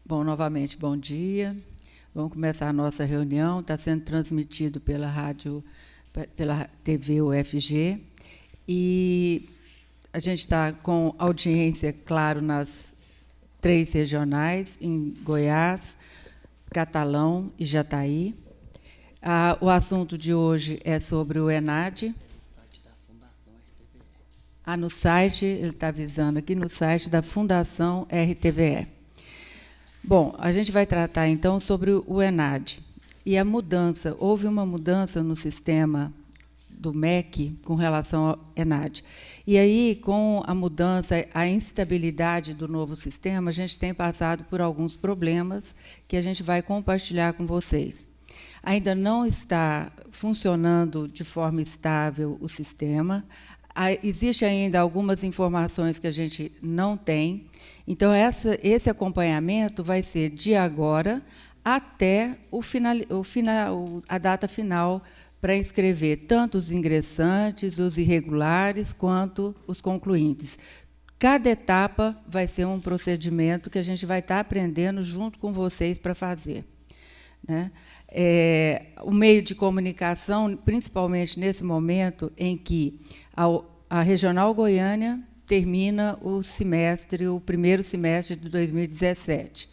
Bom, novamente, bom dia. Vamos começar a nossa reunião. Está sendo transmitido pela rádio, pela TV UFG. E a gente está com audiência, claro, nas 3 regionais, em Goiás, Catalão e Jataí. O assunto de hoje é sobre o ENAD. No site, ele está avisando aqui, no site da Fundação RTVE. Bom, a gente vai tratar, então, sobre o ENAD. E a mudança, houve uma mudança no sistema do MEC com relação ao ENAD. E aí, com a mudança, a instabilidade do novo sistema, a gente tem passado por alguns problemas que a gente vai compartilhar com vocês. Ainda não está funcionando de forma estável o sistema. Existe ainda algumas informações que a gente não tem. Então, esse acompanhamento vai ser de agora até a data final para inscrever tanto os ingressantes, os irregulares, quanto os concluintes. Cada etapa vai ser um procedimento que a gente vai estar aprendendo junto com vocês para fazer, né? O meio de comunicação, principalmente nesse momento em que a Regional Goiânia termina o primeiro semestre de 2017.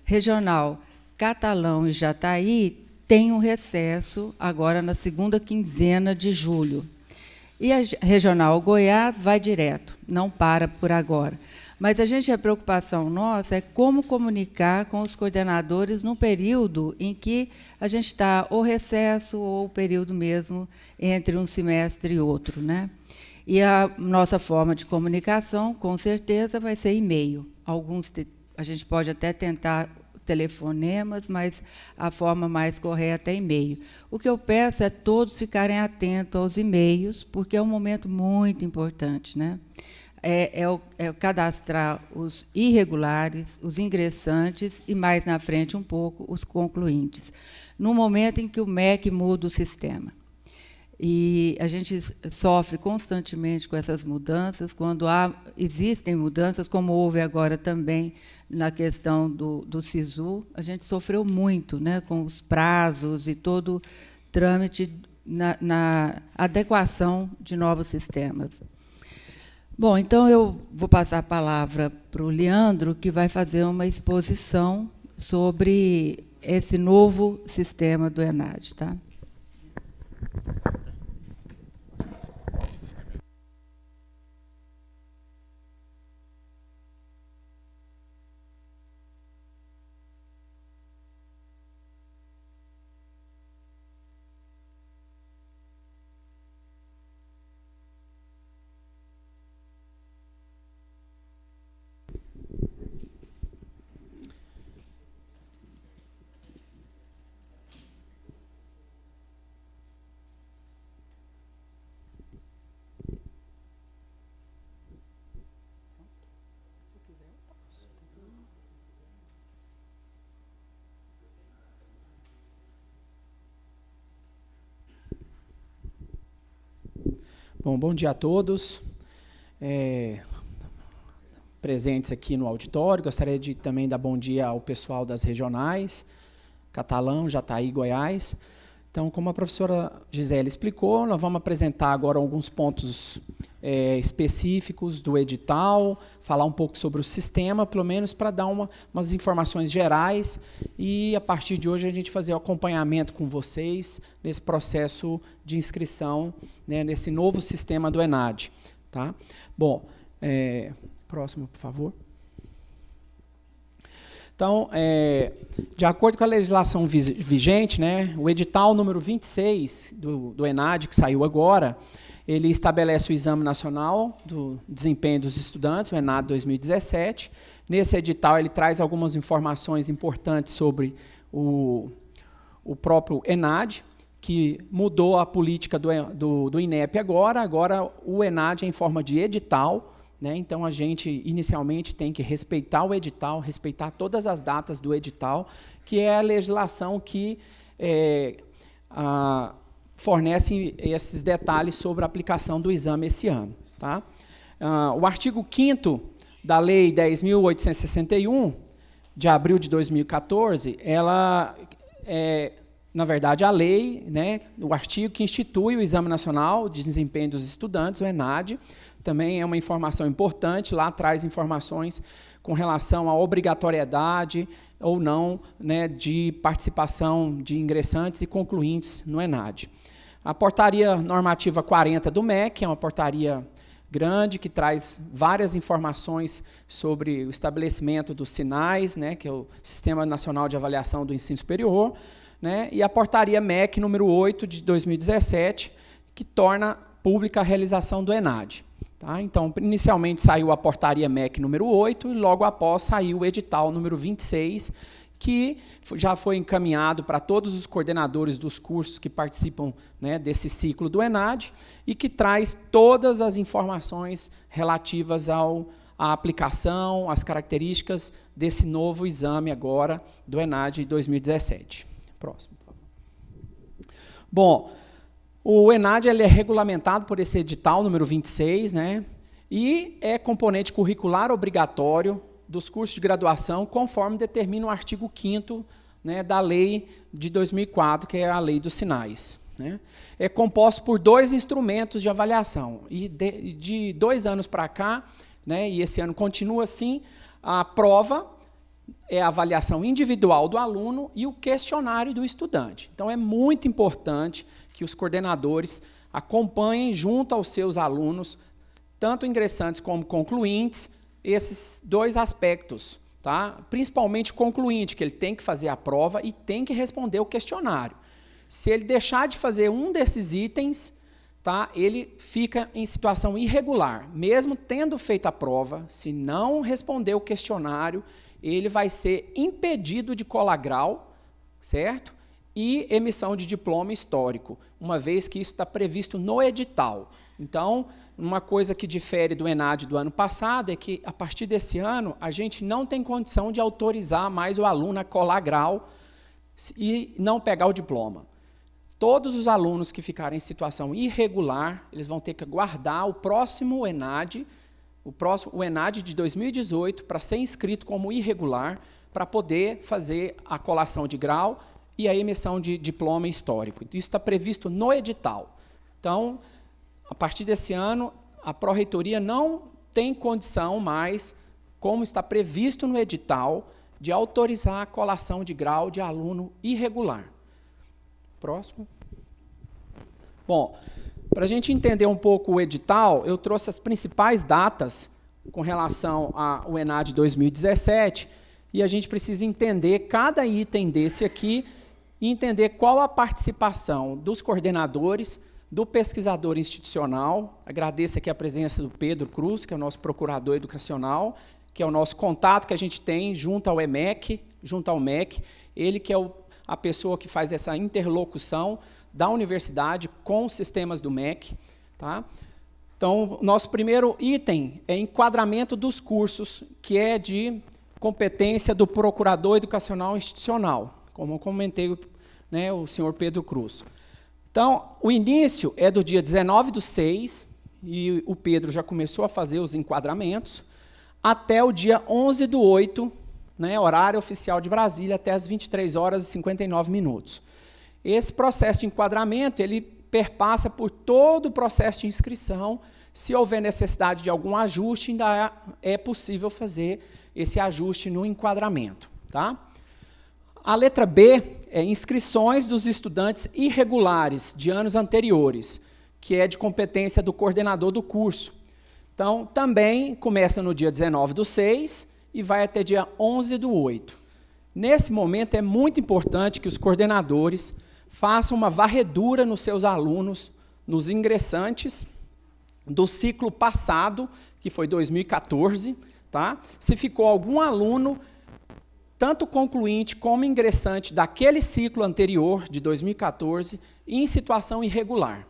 Regional Catalão e Jataí tem um recesso agora na segunda quinzena de julho. E a Regional Goiás vai direto, não para por agora. Mas a preocupação nossa é como comunicar com os coordenadores no período em que a gente está ou recesso ou o período mesmo entre um semestre e outro, né? E a nossa forma de comunicação, com certeza, vai ser e-mail. A gente pode até tentar telefonemas, mas a forma mais correta é e-mail. O que eu peço é todos ficarem atentos aos e-mails, porque é um momento muito importante, né? É cadastrar os irregulares, os ingressantes e, mais na frente, um pouco, os concluintes, no momento em que o MEC muda o sistema. E a gente sofre constantemente com essas mudanças, quando existem mudanças, como houve agora também na questão do SISU, a gente sofreu muito, né, com os prazos e todo o trâmite na adequação de novos sistemas. Bom, então eu vou passar a palavra para o Leandro, que vai fazer uma exposição sobre esse novo sistema do ENAD, tá? Bom dia a todos presentes aqui no auditório. Gostaria de também dar bom dia ao pessoal das regionais, Catalão, Jataí e Goiás. Então, como a professora Gisele explicou, nós vamos apresentar agora alguns pontos específicos do edital, falar um pouco sobre o sistema, pelo menos para dar umas informações gerais, e, a partir de hoje, a gente fazer o acompanhamento com vocês nesse processo de inscrição, né, nesse novo sistema do ENAD. Tá? Bom, próximo, por favor. Então, de acordo com a legislação vigente, né, o edital número 26 do ENAD, que saiu agora, ele estabelece o Exame Nacional do Desempenho dos Estudantes, o ENAD 2017. Nesse edital, ele traz algumas informações importantes sobre o próprio ENAD, que mudou a política do INEP agora. Agora, o ENAD é em forma de edital, né? Então, a gente, inicialmente, tem que respeitar o edital, respeitar todas as datas do edital, que é a legislação que fornece esses detalhes sobre a aplicação do exame esse ano. Tá? O artigo 5º da Lei 10.861 de abril de 2014, ela na verdade, a lei, né, o artigo que institui o Exame Nacional de Desempenho dos Estudantes, o ENAD, também é uma informação importante, lá traz informações com relação à obrigatoriedade ou não, né, de participação de ingressantes e concluintes no ENAD. A portaria normativa 40 do MEC é uma portaria grande que traz várias informações sobre o estabelecimento dos sinais, né, que é o Sistema Nacional de Avaliação do Ensino Superior, né, e a portaria MEC número 8 de 2017, que torna pública a realização do ENAD. Tá? Então, inicialmente saiu a portaria MEC número 8 e logo após saiu o edital número 26, que já foi encaminhado para todos os coordenadores dos cursos que participam, né, desse ciclo do ENAD e que traz todas as informações relativas à aplicação, às características desse novo exame agora do ENAD 2017. Próximo, por favor. Bom, o ENAD ele é regulamentado por esse edital número 26, né, e é componente curricular obrigatório dos cursos de graduação, conforme determina o artigo 5º, né, da lei de 2004, que é a lei dos sinais. Né. É composto por 2 instrumentos de avaliação. E de 2 anos para cá, né, e esse ano continua assim, a prova é a avaliação individual do aluno e o questionário do estudante. Então, é muito importante que os coordenadores acompanhem junto aos seus alunos, tanto ingressantes como concluintes, esses 2 aspectos, tá? Principalmente o concluinte, que ele tem que fazer a prova e tem que responder o questionário. Se ele deixar de fazer um desses itens, tá, ele fica em situação irregular. Mesmo tendo feito a prova, se não responder o questionário, ele vai ser impedido de colar grau, certo? E emissão de diploma histórico, uma vez que isso está previsto no edital. Então, uma coisa que difere do ENAD do ano passado é que, a partir desse ano, a gente não tem condição de autorizar mais o aluno a colar grau e não pegar o diploma. Todos os alunos que ficarem em situação irregular, eles vão ter que aguardar o próximo ENAD, o ENAD de 2018, para ser inscrito como irregular, para poder fazer a colação de grau e a emissão de diploma histórico. Isso está previsto no edital. Então, a partir desse ano, a Pró-Reitoria não tem condição mais, como está previsto no edital, de autorizar a colação de grau de aluno irregular. Próximo. Bom, para a gente entender um pouco o edital, eu trouxe as principais datas com relação ao ENAD 2017, e a gente precisa entender cada item desse aqui e entender qual a participação dos coordenadores, do pesquisador institucional. Agradeço aqui a presença do Pedro Cruz, que é o nosso procurador educacional, que é o nosso contato que a gente tem junto ao EMEC, junto ao MEC, ele que é a pessoa que faz essa interlocução da universidade com os sistemas do MEC. Tá? Então, nosso primeiro item é enquadramento dos cursos, que é de competência do procurador educacional institucional, como eu comentei, né, o senhor Pedro Cruz. Então, o início é do dia 19/6, e o Pedro já começou a fazer os enquadramentos, até o dia 11/8, né, horário oficial de Brasília, até as 23h59. Esse processo de enquadramento, ele perpassa por todo o processo de inscrição. Se houver necessidade de algum ajuste, ainda é possível fazer esse ajuste no enquadramento. Tá? A letra B é inscrições dos estudantes irregulares de anos anteriores, que é de competência do coordenador do curso. Então, também começa no dia 19/6 e vai até dia 11/8. Nesse momento, é muito importante que os coordenadores façam uma varredura nos seus alunos, nos ingressantes do ciclo passado, que foi 2014. Tá? Se ficou algum aluno, tanto concluinte como ingressante daquele ciclo anterior, de 2014, em situação irregular.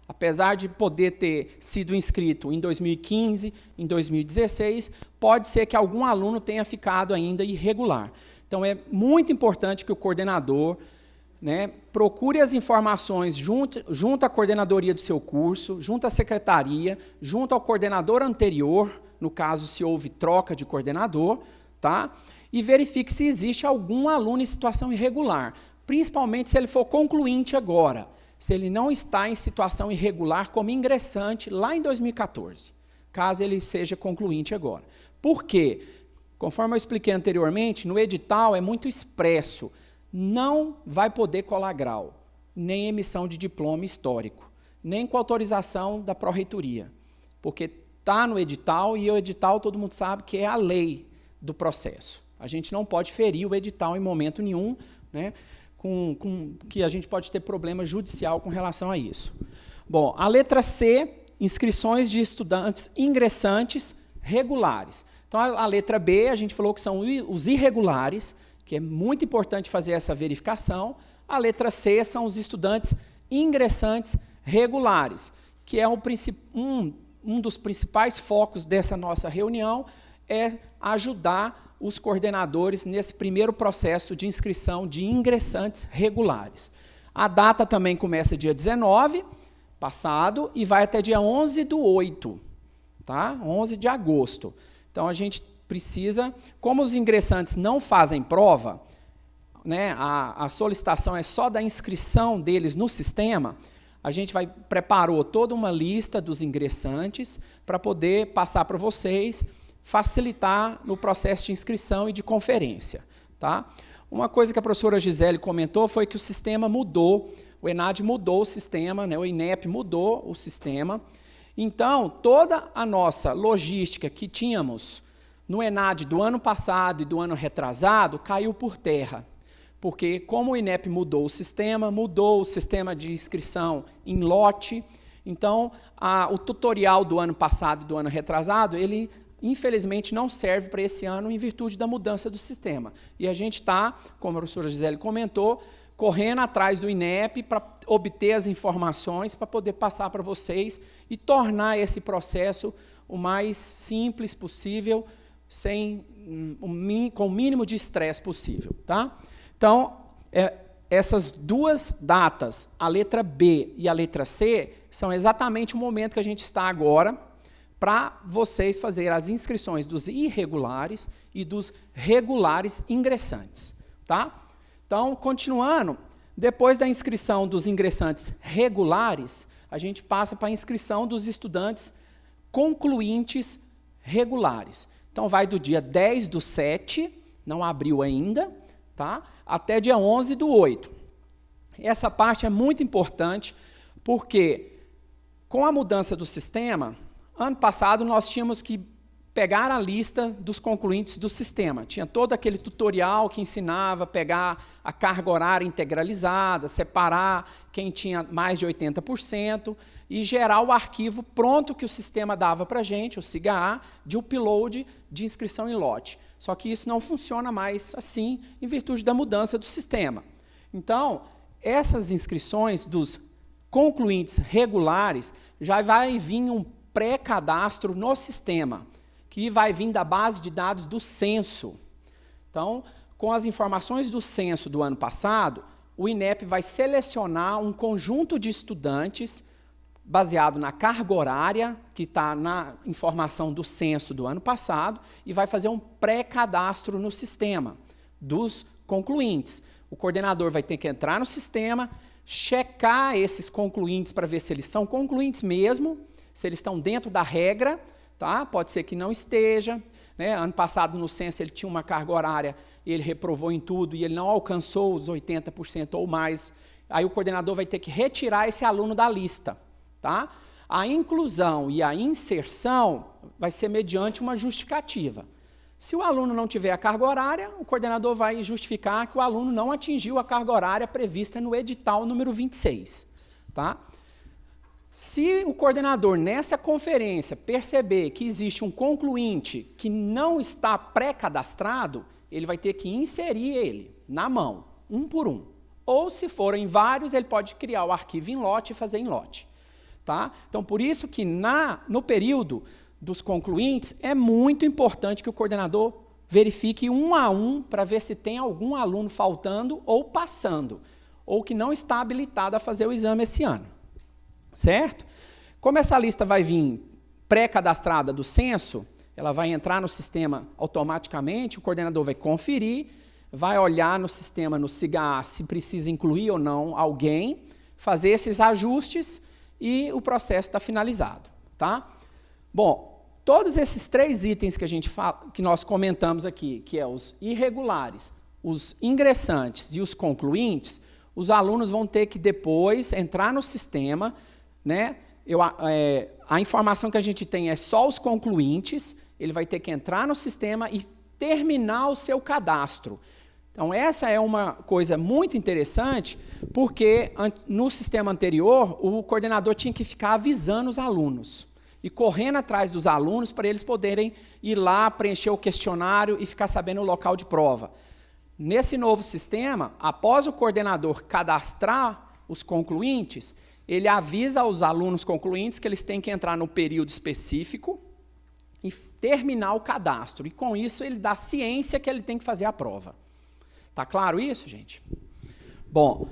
Apesar de poder ter sido inscrito em 2015, em 2016, pode ser que algum aluno tenha ficado ainda irregular. Então, é muito importante que o coordenador, né, procure as informações junto à coordenadoria do seu curso, junto à secretaria, junto ao coordenador anterior, no caso, se houve troca de coordenador, tá? E verifique se existe algum aluno em situação irregular, principalmente se ele for concluinte agora, se ele não está em situação irregular como ingressante lá em 2014, caso ele seja concluinte agora. Por quê? Conforme eu expliquei anteriormente, no edital é muito expresso, não vai poder colar grau, nem emissão de diploma histórico, nem com autorização da pró-reitoria, porque está no edital, e o edital todo mundo sabe que é a lei do processo. A gente não pode ferir o edital em momento nenhum, né, que a gente pode ter problema judicial com relação a isso. Bom, a letra C, inscrições de estudantes ingressantes regulares. Então, a letra B, a gente falou que são os irregulares, que é muito importante fazer essa verificação. A letra C são os estudantes ingressantes regulares, que é um dos principais focos dessa nossa reunião, é ajudar os coordenadores nesse primeiro processo de inscrição de ingressantes regulares. A data também começa dia 19, passado, e vai até dia 11/8, tá? 11 de agosto. Então, a gente precisa, como os ingressantes não fazem prova, né, a solicitação é só da inscrição deles no sistema, a gente preparou toda uma lista dos ingressantes para poder passar para vocês, facilitar no processo de inscrição e de conferência. Tá? Uma coisa que a professora Gisele comentou foi que o sistema mudou, o ENAD mudou o sistema, né, o INEP mudou o sistema. Então, toda a nossa logística que tínhamos no ENAD do ano passado e do ano retrasado caiu por terra. Porque, como o INEP mudou o sistema de inscrição em lote, então, o tutorial do ano passado e do ano retrasado, ele, infelizmente, não serve para esse ano em virtude da mudança do sistema. E a gente está, como a professora Gisele comentou, correndo atrás do INEP para obter as informações, para poder passar para vocês e tornar esse processo o mais simples possível, com o mínimo de estresse possível. Tá? Então, essas duas datas, a letra B e a letra C, são exatamente o momento que a gente está agora para vocês fazerem as inscrições dos irregulares e dos regulares ingressantes. Tá? Então, continuando, depois da inscrição dos ingressantes regulares, a gente passa para a inscrição dos estudantes concluintes regulares. Então, vai do dia 10/7, não abriu ainda, tá? Até dia 11/8. Essa parte é muito importante, porque com a mudança do sistema, ano passado nós tínhamos que pegar a lista dos concluintes do sistema. Tinha todo aquele tutorial que ensinava a pegar a carga horária integralizada, separar quem tinha mais de 80% e gerar o arquivo pronto que o sistema dava para a gente, o SIGA-A, de upload de inscrição em lote. Só que isso não funciona mais assim, em virtude da mudança do sistema. Então, essas inscrições dos concluintes regulares, já vai vir um pré-cadastro no sistema, que vai vir da base de dados do censo. Então, com as informações do censo do ano passado, o INEP vai selecionar um conjunto de estudantes baseado na carga horária, que está na informação do censo do ano passado, e vai fazer um pré-cadastro no sistema dos concluintes. O coordenador vai ter que entrar no sistema, checar esses concluintes para ver se eles são concluintes mesmo, se eles estão dentro da regra. Tá? Pode ser que não esteja. Né? Ano passado, no censo, ele tinha uma carga horária e ele reprovou em tudo e ele não alcançou os 80% ou mais. Aí o coordenador vai ter que retirar esse aluno da lista. Tá? A inclusão e a inserção vai ser mediante uma justificativa. Se o aluno não tiver a carga horária, o coordenador vai justificar que o aluno não atingiu a carga horária prevista no edital número 26. Tá? Se o coordenador, nessa conferência, perceber que existe um concluinte que não está pré-cadastrado, ele vai ter que inserir ele na mão, um por um. Ou, se forem vários, ele pode criar o arquivo em lote e fazer em lote. Tá? Então, por isso que no período dos concluintes, é muito importante que o coordenador verifique um a um para ver se tem algum aluno faltando ou passando, ou que não está habilitado a fazer o exame esse ano. Certo? Como essa lista vai vir pré-cadastrada do censo, ela vai entrar no sistema automaticamente, o coordenador vai conferir, vai olhar no sistema, no SIGA, se precisa incluir ou não alguém, fazer esses ajustes e o processo está finalizado. Tá? Bom, todos esses 3 itens que nós comentamos aqui, que é os irregulares, os ingressantes e os concluintes, os alunos vão ter que depois entrar no sistema, né? A informação que a gente tem é só os concluintes, ele vai ter que entrar no sistema e terminar o seu cadastro. Então, essa é uma coisa muito interessante, porque no sistema anterior, o coordenador tinha que ficar avisando os alunos e correndo atrás dos alunos para eles poderem ir lá, preencher o questionário e ficar sabendo o local de prova. Nesse novo sistema, após o coordenador cadastrar os concluintes, ele avisa aos alunos concluintes que eles têm que entrar no período específico e terminar o cadastro. E, com isso, ele dá ciência que ele tem que fazer a prova. Tá claro isso, gente? Bom,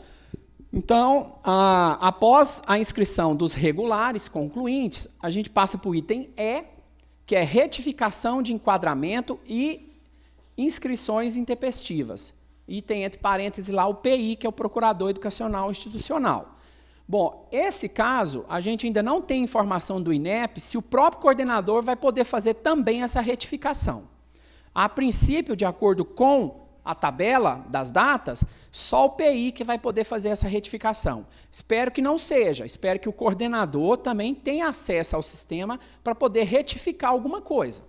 então, após a inscrição dos regulares concluintes, a gente passa para o item E, que é retificação de enquadramento e inscrições intempestivas. E tem entre parênteses lá o PI, que é o Procurador Educacional Institucional. Bom, esse caso, a gente ainda não tem informação do INEP se o próprio coordenador vai poder fazer também essa retificação. A princípio, de acordo com a tabela das datas, só o PI que vai poder fazer essa retificação. Espero que não seja, espero que o coordenador também tenha acesso ao sistema para poder retificar alguma coisa.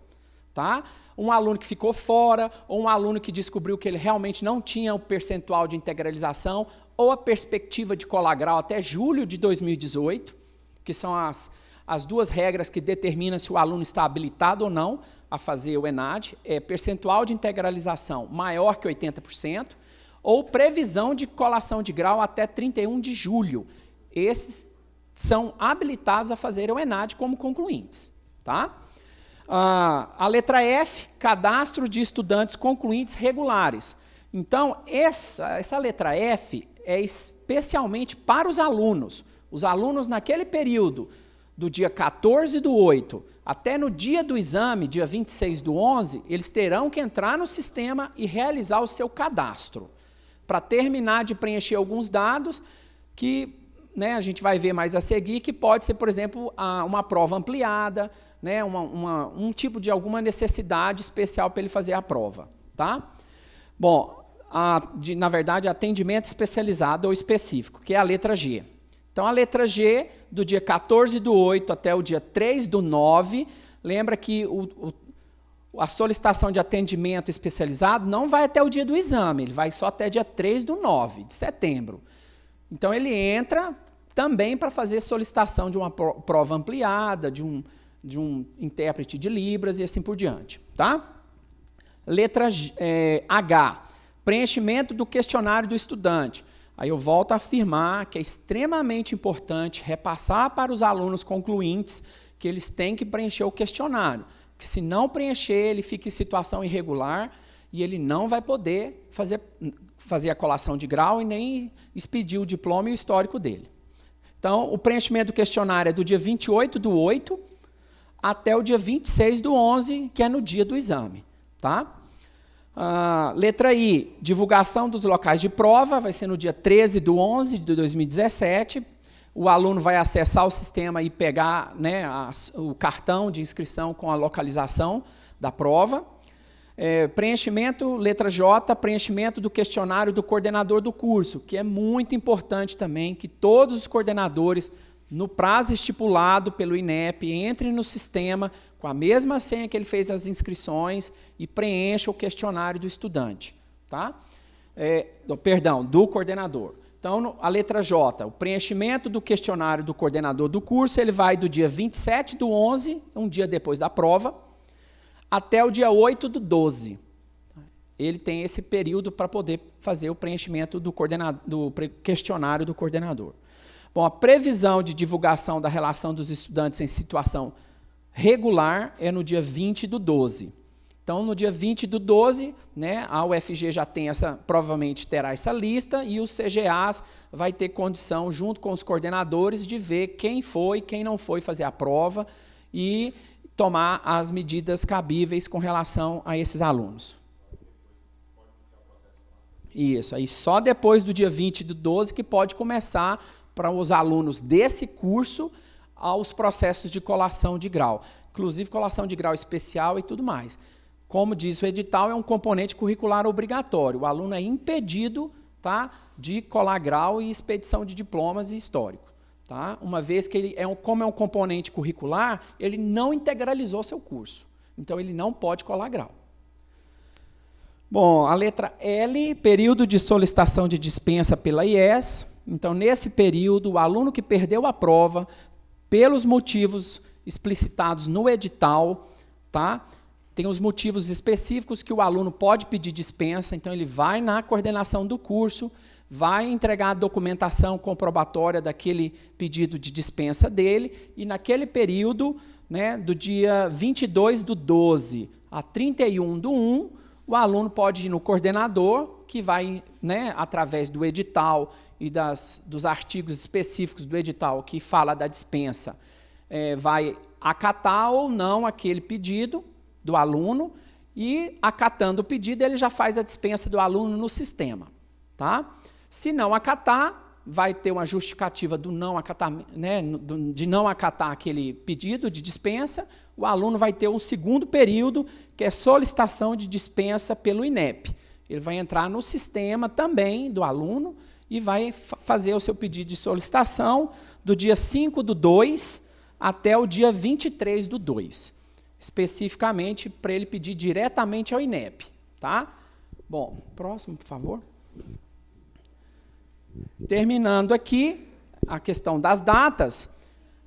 Tá? Um aluno que ficou fora, ou um aluno que descobriu que ele realmente não tinha o percentual de integralização, ou a perspectiva de colar grau até julho de 2018, que são as 2 regras que determinam se o aluno está habilitado ou não a fazer o ENAD, é percentual de integralização maior que 80%, ou previsão de colação de grau até 31 de julho. Esses são habilitados a fazer o ENAD como concluintes. Tá? A letra F, cadastro de estudantes concluintes regulares. Então, essa letra F é especialmente para os alunos. Os alunos, naquele período, do dia 14/8 até no dia do exame, dia 26/11, eles terão que entrar no sistema e realizar o seu cadastro, para terminar de preencher alguns dados que, né, a gente vai ver mais a seguir, que pode ser, por exemplo, uma prova ampliada, né, um tipo de alguma necessidade especial para ele fazer a prova. Tá? Bom, na verdade, atendimento especializado ou específico, que é a letra G. Então, a letra G, do dia 14/8 até o dia 3/9, lembra que a solicitação de atendimento especializado não vai até o dia do exame, ele vai só até dia 3/9 de setembro. Então, ele entra também para fazer solicitação de uma prova ampliada, de um intérprete de Libras e assim por diante. Tá? Letra H, preenchimento do questionário do estudante. Aí eu volto a afirmar que é extremamente importante repassar para os alunos concluintes que eles têm que preencher o questionário, que se não preencher, ele fica em situação irregular e ele não vai poder fazer a colação de grau e nem expedir o diploma e o histórico dele. Então, o preenchimento do questionário é do dia 28/8 até o dia 26/11, que é no dia do exame. Tá? Letra I, divulgação dos locais de prova, vai ser no dia 13/11 de 2017. O aluno vai acessar o sistema e pegar, né, o cartão de inscrição com a localização da prova. Preenchimento, letra J, preenchimento do questionário do coordenador do curso, que é muito importante também que todos os coordenadores, no prazo estipulado pelo INEP, entrem no sistema com a mesma senha que ele fez as inscrições e preencha o questionário do estudante. Tá? Do coordenador. Então, a letra J, o preenchimento do questionário do coordenador do curso, ele vai do dia 27/11, um dia depois da prova, até o dia 8/12. Ele tem esse período para poder fazer o preenchimento do questionário do coordenador. Bom, a previsão de divulgação da relação dos estudantes em situação regular é no dia 20/12. Então, no dia 20/12, né, a UFG já tem provavelmente terá essa lista e os CGAs vai ter condição, junto com os coordenadores, de ver quem foi, quem não foi fazer a prova e tomar as medidas cabíveis com relação a esses alunos. Isso, aí só depois do dia 20/12 que pode começar para os alunos desse curso aos processos de colação de grau, inclusive colação de grau especial e tudo mais. Como diz o edital, é um componente curricular obrigatório. O aluno é impedido, tá, de colar grau e expedição de diplomas e histórico. Tá? Uma vez que ele como é um componente curricular, ele não integralizou seu curso. Então, ele não pode colar grau. Bom, a letra L, período de solicitação de dispensa pela IES. Então, nesse período, o aluno que perdeu a prova, pelos motivos explicitados no edital, tá? Tem os motivos específicos que o aluno pode pedir dispensa, então ele vai na coordenação do curso, vai entregar a documentação comprobatória daquele pedido de dispensa dele, e naquele período, né, do dia 22/12 a 31/1, o aluno pode ir no coordenador, que vai, né, através do edital e dos artigos específicos do edital que fala da dispensa, vai acatar ou não aquele pedido do aluno, e acatando o pedido, ele já faz a dispensa do aluno no sistema. Tá? Se não acatar, vai ter uma justificativa do não acatar, né, de não acatar aquele pedido de dispensa, o aluno vai ter um segundo período, que é solicitação de dispensa pelo INEP. Ele vai entrar no sistema também do aluno e vai fazer o seu pedido de solicitação do dia 5/2 até o dia 23/2. Especificamente para ele pedir diretamente ao INEP. Tá? Bom, próximo, por favor. Terminando aqui a questão das datas,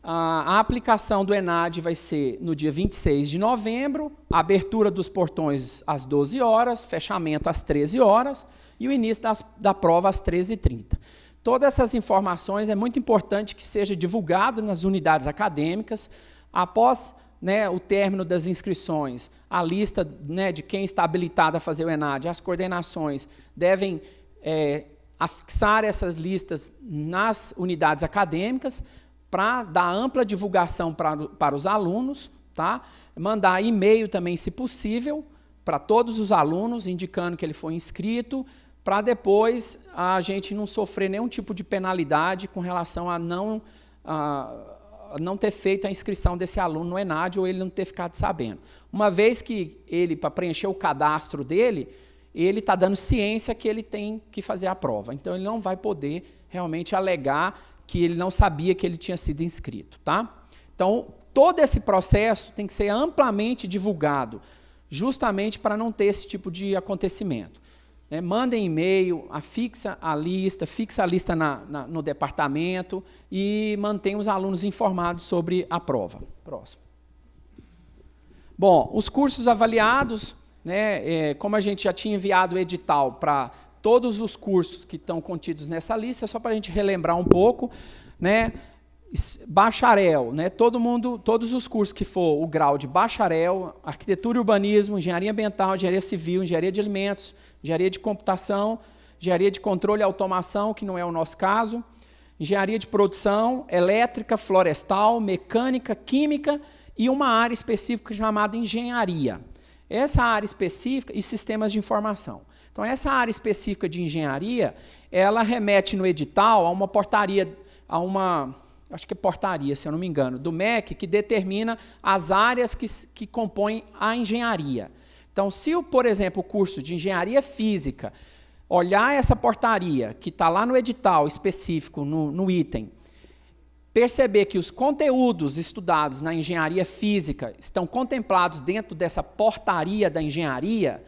a aplicação do ENAD vai ser no dia 26 de novembro, a abertura dos portões às 12 horas, fechamento às 13 horas e o início da prova às 13h30. Todas essas informações é muito importante que seja divulgado nas unidades acadêmicas. Após, né, o término das inscrições, a lista, né, de quem está habilitado a fazer o ENAD, as coordenações devem afixar essas listas nas unidades acadêmicas para dar ampla divulgação para os alunos, tá? Mandar e-mail também, se possível, para todos os alunos, indicando que ele foi inscrito, para depois a gente não sofrer nenhum tipo de penalidade com relação a não ter feito a inscrição desse aluno no ENAD ou ele não ter ficado sabendo. Uma vez que ele, para preencher o cadastro dele, ele está dando ciência que ele tem que fazer a prova. Então, ele não vai poder realmente alegar que ele não sabia que ele tinha sido inscrito. Tá? Então, todo esse processo tem que ser amplamente divulgado, justamente para não ter esse tipo de acontecimento. Mandem e-mail, fixa a lista no departamento e mantenha os alunos informados sobre a prova. Próximo. Bom, os cursos avaliados, né, como a gente já tinha enviado o edital para todos os cursos que estão contidos nessa lista, só para a gente relembrar um pouco, né, bacharel, né, todos os cursos que for o grau de bacharel, arquitetura e urbanismo, engenharia ambiental, engenharia civil, engenharia de alimentos, engenharia de computação, engenharia de controle e automação, que não é o nosso caso, engenharia de produção, elétrica, florestal, mecânica, química e uma área específica chamada engenharia. Essa área específica e sistemas de informação. Então, essa área específica de engenharia, ela remete no edital a uma portaria, acho que é portaria, se eu não me engano, do MEC, que determina as áreas que compõem a engenharia. Então, se, por exemplo, o curso de engenharia física olhar essa portaria, que está lá no edital específico, no item, perceber que os conteúdos estudados na engenharia física estão contemplados dentro dessa portaria da engenharia,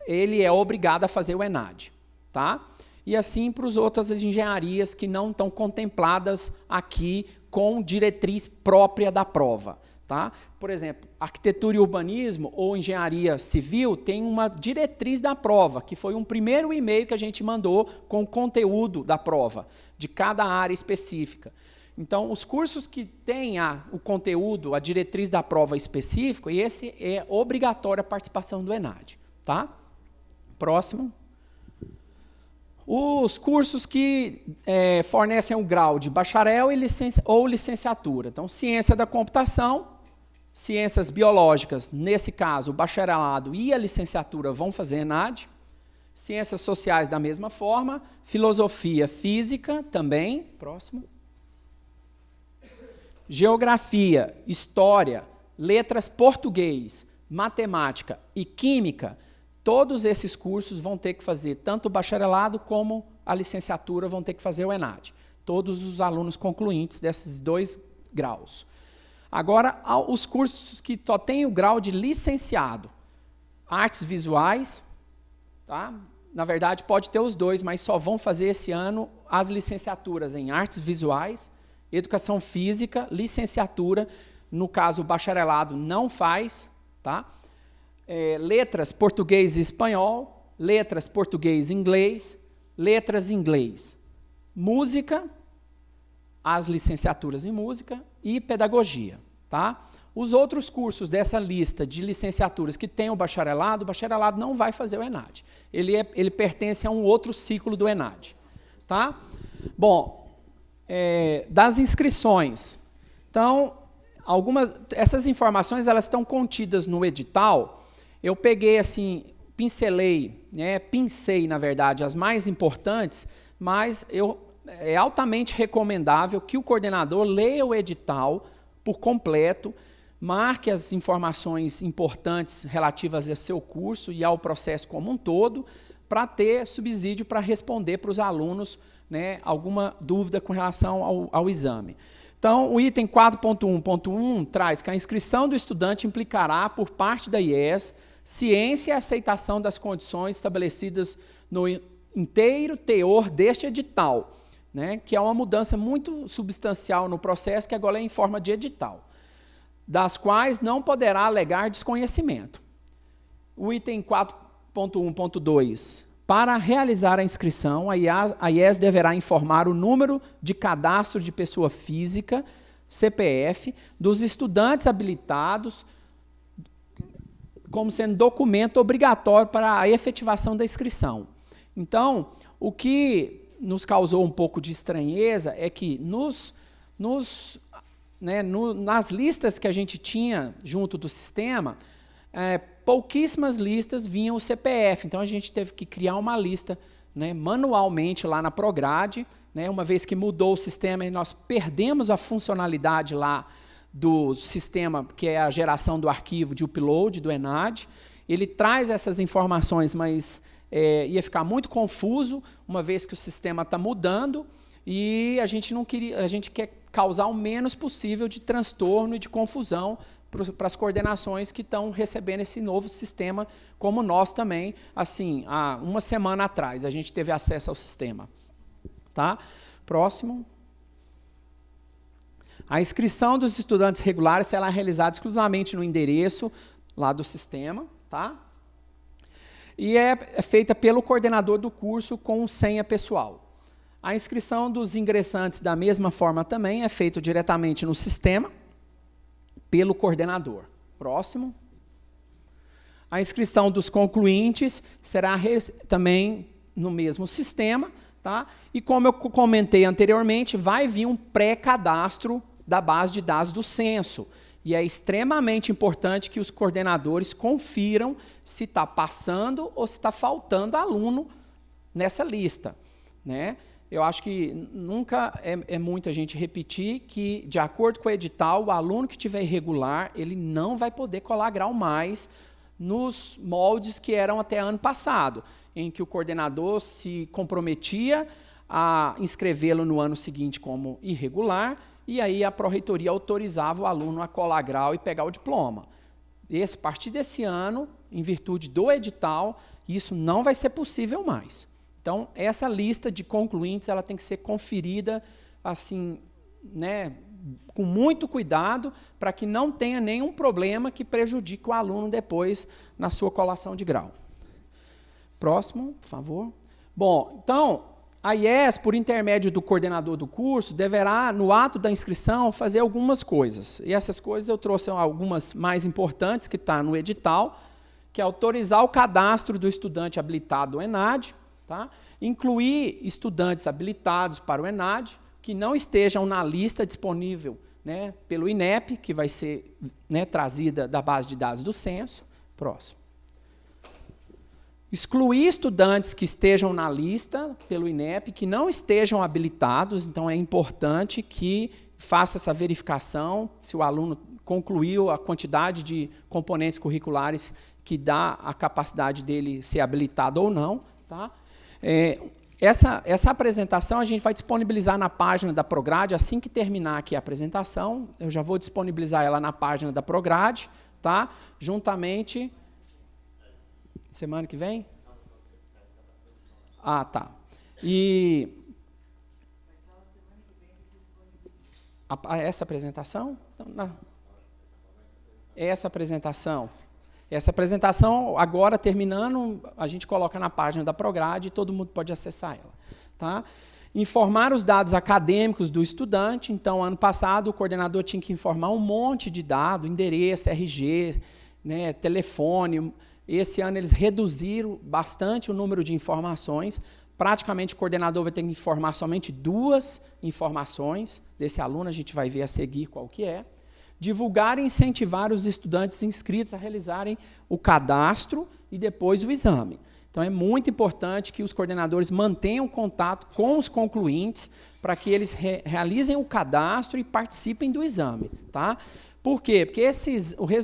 ele é obrigado a fazer o ENAD. Tá? E assim para as outras engenharias que não estão contempladas aqui com diretriz própria da prova. Tá? Por exemplo, arquitetura e urbanismo ou engenharia civil tem uma diretriz da prova, que foi um primeiro e-mail que a gente mandou com o conteúdo da prova, de cada área específica. Então, os cursos que têm o conteúdo, a diretriz da prova específico, e esse é obrigatória a participação do ENAD. Tá? Próximo. Os cursos que fornecem o grau de bacharel ou licenciatura. Então, ciência da computação, Ciências biológicas, nesse caso, o bacharelado e a licenciatura vão fazer ENAD. Ciências sociais, da mesma forma. Filosofia, física, também. Próximo. Geografia, história, letras, português, matemática e química, todos esses cursos vão ter que fazer, tanto o bacharelado como a licenciatura vão ter que fazer o ENAD. Todos os alunos concluintes desses 2 graus. Agora, os cursos que só têm o grau de licenciado. Artes visuais, tá? Na verdade, pode ter os 2, mas só vão fazer esse ano as licenciaturas em artes visuais, educação física, licenciatura, no caso, o bacharelado não faz, tá? Letras, português e espanhol, letras, português e inglês, letras em inglês. Música, as licenciaturas em música e pedagogia, tá? Os outros cursos dessa lista de licenciaturas que tem o bacharelado não vai fazer o ENAD. Ele pertence a um outro ciclo do ENAD, tá? Bom, das inscrições. Então, essas informações elas estão contidas no edital. Eu peguei assim, pincei, na verdade, as mais importantes, mas é altamente recomendável que o coordenador leia o edital por completo, marque as informações importantes relativas a seu curso e ao processo como um todo, para ter subsídio para responder para os alunos, né, alguma dúvida com relação ao exame. Então, o item 4.1.1 traz que a inscrição do estudante implicará, por parte da IES, ciência e aceitação das condições estabelecidas no inteiro teor deste edital, né, que é uma mudança muito substancial no processo, que agora é em forma de edital, das quais não poderá alegar desconhecimento. O item 4.1.2, para realizar a inscrição, a IES deverá informar o número de cadastro de pessoa física, CPF, dos estudantes habilitados, como sendo documento obrigatório para a efetivação da inscrição. Então, o que nos causou um pouco de estranheza é que nas listas que a gente tinha junto do sistema, pouquíssimas listas vinham o CPF, então a gente teve que criar uma lista, né, manualmente lá na Prograde, né, uma vez que mudou o sistema e nós perdemos a funcionalidade lá do sistema, que é a geração do arquivo de upload do ENAD. Ele traz essas informações, mas ia ficar muito confuso, uma vez que o sistema está mudando, e a gente quer causar o menos possível de transtorno e de confusão para as coordenações que estão recebendo esse novo sistema, como nós também, assim, há uma semana atrás, a gente teve acesso ao sistema. Tá? Próximo. A inscrição dos estudantes regulares será realizada exclusivamente no endereço lá do sistema, tá? E é feita pelo coordenador do curso com senha pessoal. A inscrição dos ingressantes, da mesma forma também, é feita diretamente no sistema, pelo coordenador. Próximo. A inscrição dos concluintes será também no mesmo sistema, tá? E como eu comentei anteriormente, vai vir um pré-cadastro da base de dados do censo. E é extremamente importante que os coordenadores confiram se está passando ou se está faltando aluno nessa lista, né? Eu acho que nunca é muito a gente repetir que, de acordo com o edital, o aluno que tiver irregular, ele não vai poder colar grau mais nos moldes que eram até ano passado, em que o coordenador se comprometia a inscrevê-lo no ano seguinte como irregular, e aí a pró-reitoria autorizava o aluno a colar grau e pegar o diploma. A partir desse ano, em virtude do edital, isso não vai ser possível mais. Então, essa lista de concluintes ela tem que ser conferida assim, né, com muito cuidado, para que não tenha nenhum problema que prejudique o aluno depois na sua colação de grau. Próximo, por favor. Bom, então, a IES, por intermédio do coordenador do curso, deverá, no ato da inscrição, fazer algumas coisas. E essas coisas eu trouxe algumas mais importantes, que está no edital, que é autorizar o cadastro do estudante habilitado ao ENAD, tá? Incluir estudantes habilitados para o ENAD, que não estejam na lista disponível né, pelo INEP, que vai ser, né, trazida da base de dados do censo. Próximo. Excluir estudantes que estejam na lista pelo INEP, que não estejam habilitados, então é importante que faça essa verificação, se o aluno concluiu a quantidade de componentes curriculares que dá a capacidade dele ser habilitado ou não. Tá? Essa apresentação a gente vai disponibilizar na página da Prograde, assim que terminar aqui a apresentação, eu já vou disponibilizar ela na página da Prograde, tá? Juntamente... Semana que vem? Ah, tá. E... essa apresentação? Não. Essa apresentação, agora terminando, a gente coloca na página da Prograde e todo mundo pode acessar ela. Tá? Informar os dados acadêmicos do estudante. Então, ano passado, o coordenador tinha que informar um monte de dados, endereço, RG, né, telefone. Esse ano eles reduziram bastante o número de informações. Praticamente o coordenador vai ter que informar somente 2 informações desse aluno, a gente vai ver a seguir qual que é. Divulgar e incentivar os estudantes inscritos a realizarem o cadastro e depois o exame. Então, é muito importante que os coordenadores mantenham contato com os concluintes para que eles realizem o cadastro e participem do exame. Tá? Por quê? Porque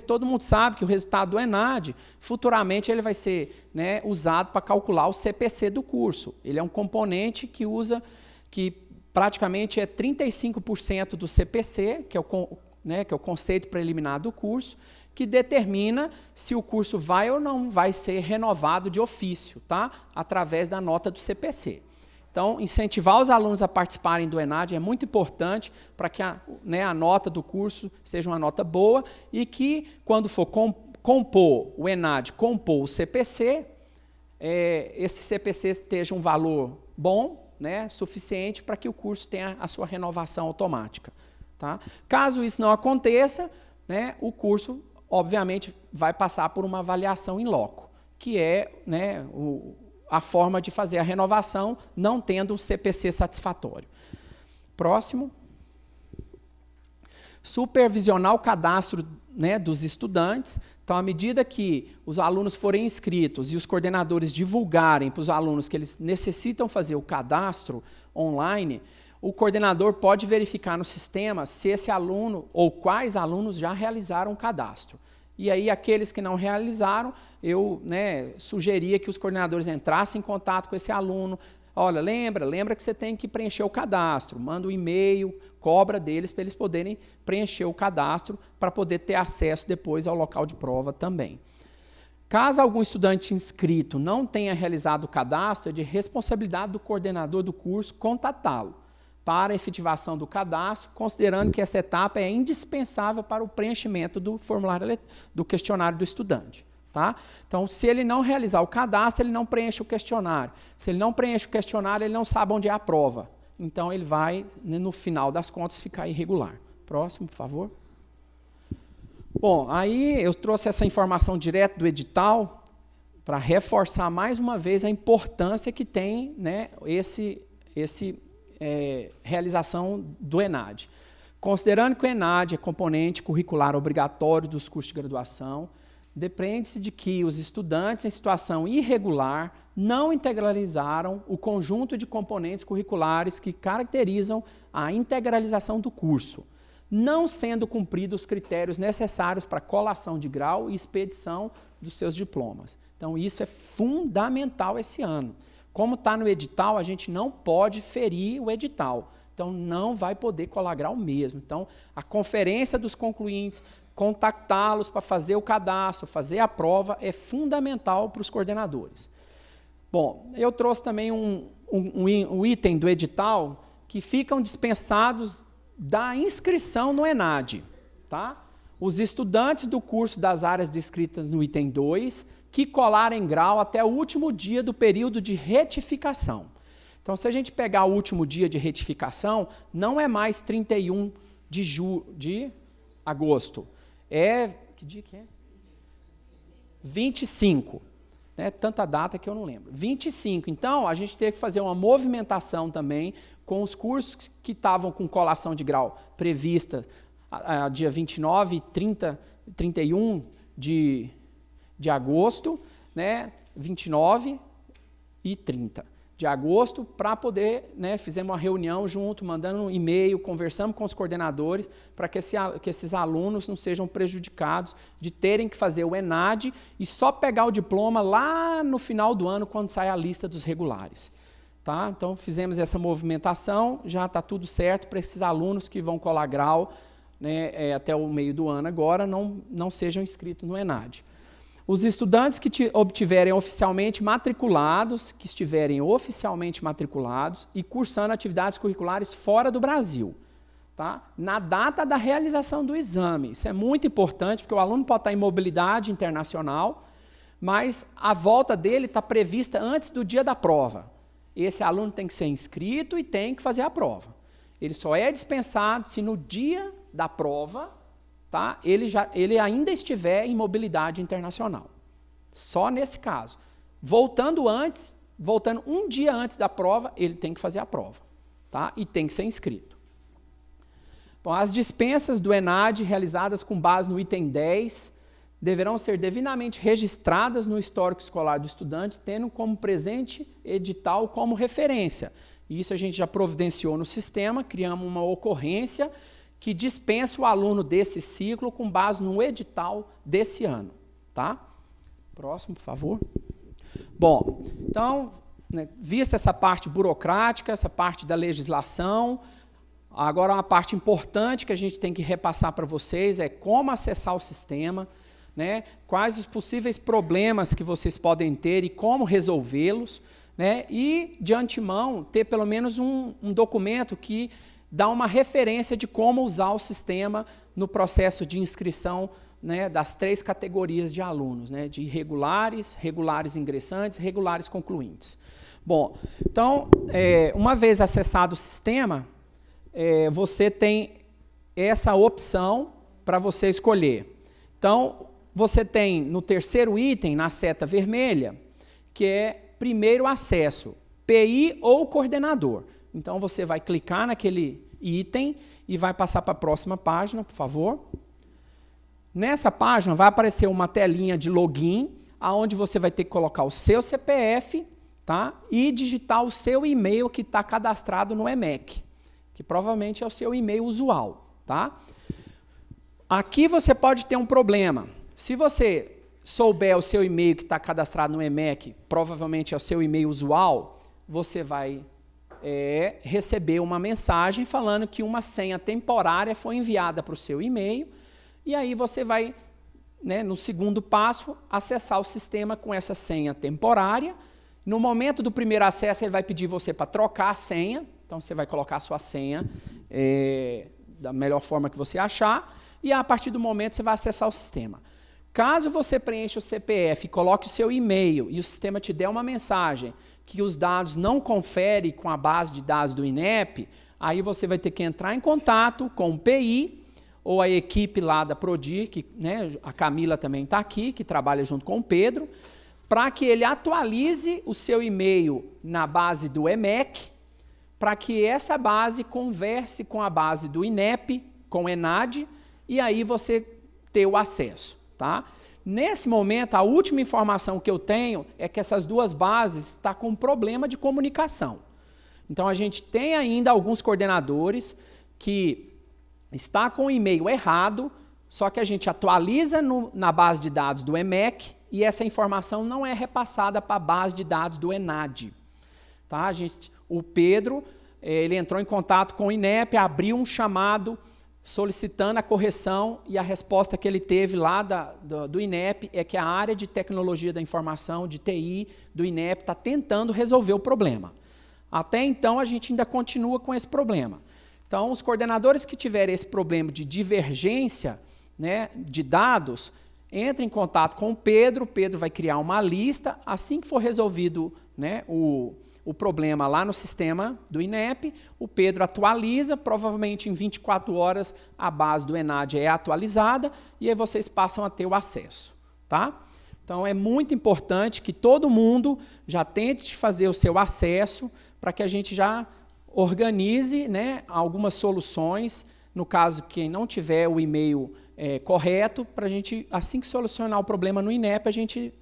todo mundo sabe que o resultado do ENAD, futuramente, ele vai ser, né, usado para calcular o CPC do curso. Ele é um componente que praticamente é 35% do CPC, que é o conceito preliminar do curso, que determina se o curso vai ou não vai ser renovado de ofício, tá? Através da nota do CPC. Então, incentivar os alunos a participarem do ENAD é muito importante para que a nota do curso seja uma nota boa e que, quando for compor o ENAD, compor o CPC, esse CPC esteja um valor bom, né, suficiente para que o curso tenha a sua renovação automática. Tá? Caso isso não aconteça, né, o curso, obviamente, vai passar por uma avaliação in loco, que é, né, a forma de fazer a renovação, não tendo um CPC satisfatório. Próximo. Supervisionar o cadastro, né, dos estudantes. Então, à medida que os alunos forem inscritos e os coordenadores divulgarem para os alunos que eles necessitam fazer o cadastro online, o coordenador pode verificar no sistema se esse aluno ou quais alunos já realizaram o cadastro. E aí, aqueles que não realizaram, eu, né, sugeria que os coordenadores entrassem em contato com esse aluno. Olha, lembra que você tem que preencher o cadastro. Manda um e-mail, cobra deles para eles poderem preencher o cadastro para poder ter acesso depois ao local de prova também. Caso algum estudante inscrito não tenha realizado o cadastro, é de responsabilidade do coordenador do curso contatá-lo para a efetivação do cadastro, considerando que essa etapa é indispensável para o preenchimento do formulário do questionário do estudante. Tá? Então, se ele não realizar o cadastro, ele não preenche o questionário. Se ele não preenche o questionário, ele não sabe onde é a prova. Então, ele vai, no final das contas, ficar irregular. Próximo, por favor. Bom, aí eu trouxe essa informação direto do edital para reforçar mais uma vez a importância que tem, né, realização do ENAD. Considerando que o ENAD é componente curricular obrigatório dos cursos de graduação, depende-se de que os estudantes em situação irregular não integralizaram o conjunto de componentes curriculares que caracterizam a integralização do curso, não sendo cumpridos os critérios necessários para colação de grau e expedição dos seus diplomas. Então, isso é fundamental esse ano. Como está no edital, a gente não pode ferir o edital. Então, não vai poder colar grau mesmo. Então, a conferência dos concluintes, contactá-los para fazer o cadastro, fazer a prova, é fundamental para os coordenadores. Bom, eu trouxe também um item do edital que ficam dispensados da inscrição no ENAD. Tá? Os estudantes do curso das áreas descritas no item 2, que colarem grau até o último dia do período de retificação. Então, se a gente pegar o último dia de retificação, não é mais 31 de agosto. Que dia que é? 25. Né? Tanta data que eu não lembro. 25. Então, a gente teve que fazer uma movimentação também com os cursos que estavam com colação de grau prevista dia 29 e 31 de agosto, né, 29 e 30 de agosto, para poder, né, fizemos uma reunião junto, mandando um e-mail, conversamos com os coordenadores, para que esses alunos não sejam prejudicados de terem que fazer o ENAD e só pegar o diploma lá no final do ano, quando sai a lista dos regulares. Tá? Então, fizemos essa movimentação, já está tudo certo para esses alunos que vão colar grau, né, até o meio do ano agora, não sejam inscritos no ENAD. Os estudantes que estiverem oficialmente matriculados e cursando atividades curriculares fora do Brasil, tá? Na data da realização do exame. Isso é muito importante, porque o aluno pode estar em mobilidade internacional, mas a volta dele está prevista antes do dia da prova. Esse aluno tem que ser inscrito e tem que fazer a prova. Ele só é dispensado se no dia da prova, tá, ele ainda estiver em mobilidade internacional. Só nesse caso. Voltando um dia antes da prova, ele tem que fazer a prova. Tá? E tem que ser inscrito. Bom, as dispensas do ENAD realizadas com base no item 10 deverão ser devidamente registradas no histórico escolar do estudante, tendo como presente edital como referência. Isso a gente já providenciou no sistema, criamos uma ocorrência que dispensa o aluno desse ciclo com base no edital desse ano. Tá? Próximo, por favor. Bom, então, né, vista essa parte burocrática, essa parte da legislação, agora uma parte importante que a gente tem que repassar para vocês é como acessar o sistema, né, quais os possíveis problemas que vocês podem ter e como resolvê-los, né, e, de antemão, ter pelo menos um documento que dá uma referência de como usar o sistema no processo de inscrição, né, das 3 categorias de alunos, né, de irregulares, regulares ingressantes, regulares concluintes. Bom, então, uma vez acessado o sistema, você tem essa opção para você escolher. Então, você tem no terceiro item, na seta vermelha, que é primeiro acesso, PI ou coordenador. Então, você vai clicar naquele item e vai passar para a próxima página, por favor. Nessa página vai aparecer uma telinha de login, onde você vai ter que colocar o seu CPF, tá? E digitar o seu e-mail que está cadastrado no EMEC, que provavelmente é o seu e-mail usual. Tá? Aqui você pode ter um problema. Se você souber o seu e-mail que está cadastrado no EMEC, provavelmente é o seu e-mail usual, você vai receber uma mensagem falando que uma senha temporária foi enviada para o seu e-mail, e aí você vai, né, no segundo passo, acessar o sistema com essa senha temporária. No momento do primeiro acesso, ele vai pedir você para trocar a senha, então você vai colocar a sua senha da melhor forma que você achar, e a partir do momento você vai acessar o sistema. Caso você preencha o CPF, coloque o seu e-mail e o sistema te der uma mensagem que os dados não conferem com a base de dados do INEP, aí você vai ter que entrar em contato com o PI ou a equipe lá da Prodir, que, né, a Camila também está aqui, que trabalha junto com o Pedro, para que ele atualize o seu e-mail na base do EMEC, para que essa base converse com a base do INEP, com o ENAD, e aí você ter o acesso. Tá? Nesse momento, a última informação que eu tenho é que essas duas bases estão com um problema de comunicação. Então, a gente tem ainda alguns coordenadores que está com o e-mail errado, só que a gente atualiza na base de dados do EMEC e essa informação não é repassada para a base de dados do ENAD. Tá? O Pedro, ele entrou em contato com o INEP, abriu um chamado solicitando a correção e a resposta que ele teve lá do INEP é que a área de tecnologia da informação, de TI, do INEP está tentando resolver o problema. Até então, a gente ainda continua com esse problema. Então, os coordenadores que tiverem esse problema de divergência, né, de dados, entrem em contato com o Pedro vai criar uma lista, assim que for resolvido, né, o problema lá no sistema do INEP, o Pedro atualiza, provavelmente em 24 horas a base do ENAD é atualizada e aí vocês passam a ter o acesso. Tá? Então, é muito importante que todo mundo já tente fazer o seu acesso para que a gente já organize, né, algumas soluções, no caso, quem não tiver o e-mail correto, para a gente, assim que solucionar o problema no INEP, a gente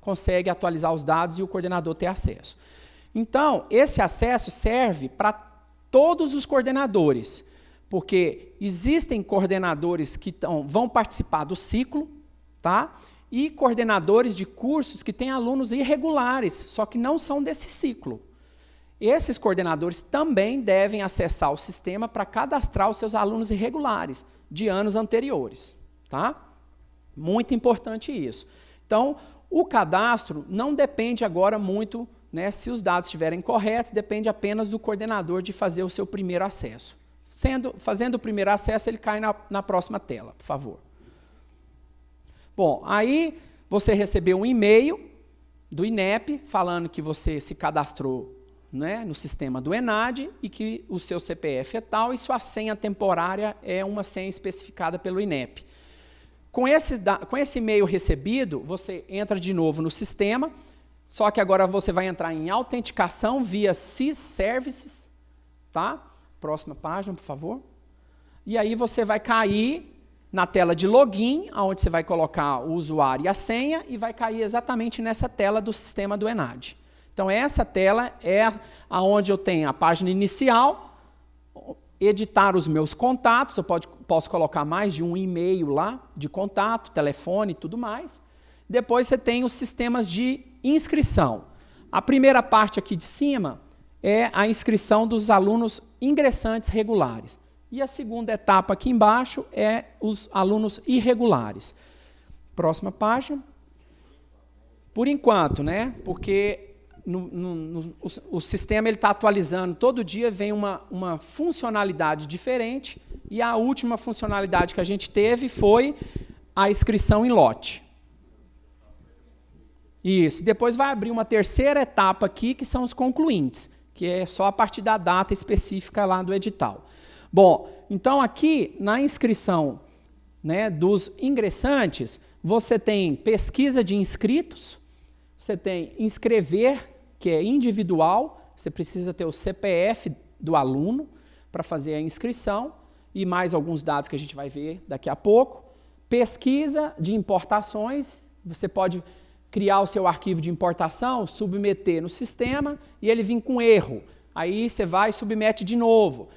consegue atualizar os dados e o coordenador ter acesso. Então, esse acesso serve para todos os coordenadores, porque existem coordenadores que vão participar do ciclo, tá? E coordenadores de cursos que têm alunos irregulares, só que não são desse ciclo. Esses coordenadores também devem acessar o sistema para cadastrar os seus alunos irregulares de anos anteriores, tá? Muito importante isso. Então, o cadastro não depende agora muito, né, se os dados estiverem corretos, depende apenas do coordenador de fazer o seu primeiro acesso. Fazendo o primeiro acesso, ele cai na próxima tela, por favor. Bom, aí você recebeu um e-mail do INEP falando que você se cadastrou, né, no sistema do ENAD e que o seu CPF é tal e sua senha temporária é uma senha especificada pelo INEP. Com esse e-mail recebido, você entra de novo no sistema, só que agora você vai entrar em autenticação via SIS Services, tá? Próxima página, por favor. E aí você vai cair na tela de login, onde você vai colocar o usuário e a senha, e vai cair exatamente nessa tela do sistema do ENAD. Então, essa tela é onde eu tenho a página inicial, editar os meus contatos, eu posso colocar mais de um e-mail lá, de contato, telefone e tudo mais. Depois você tem os sistemas de inscrição. A primeira parte aqui de cima é a inscrição dos alunos ingressantes regulares. E a segunda etapa aqui embaixo é os alunos irregulares. Próxima página. Por enquanto, né? Porque o sistema está atualizando, todo dia vem uma funcionalidade diferente, e a última funcionalidade que a gente teve foi a inscrição em lote. Isso, depois vai abrir uma terceira etapa aqui, que são os concluintes, que é só a partir da data específica lá do edital. Bom, então aqui na inscrição, né, dos ingressantes, você tem pesquisa de inscritos, você tem inscrever, que é individual, você precisa ter o CPF do aluno para fazer a inscrição, e mais alguns dados que a gente vai ver daqui a pouco. Pesquisa de importações, você pode criar o seu arquivo de importação, submeter no sistema, e ele vir com erro. Aí você vai e submete de novo,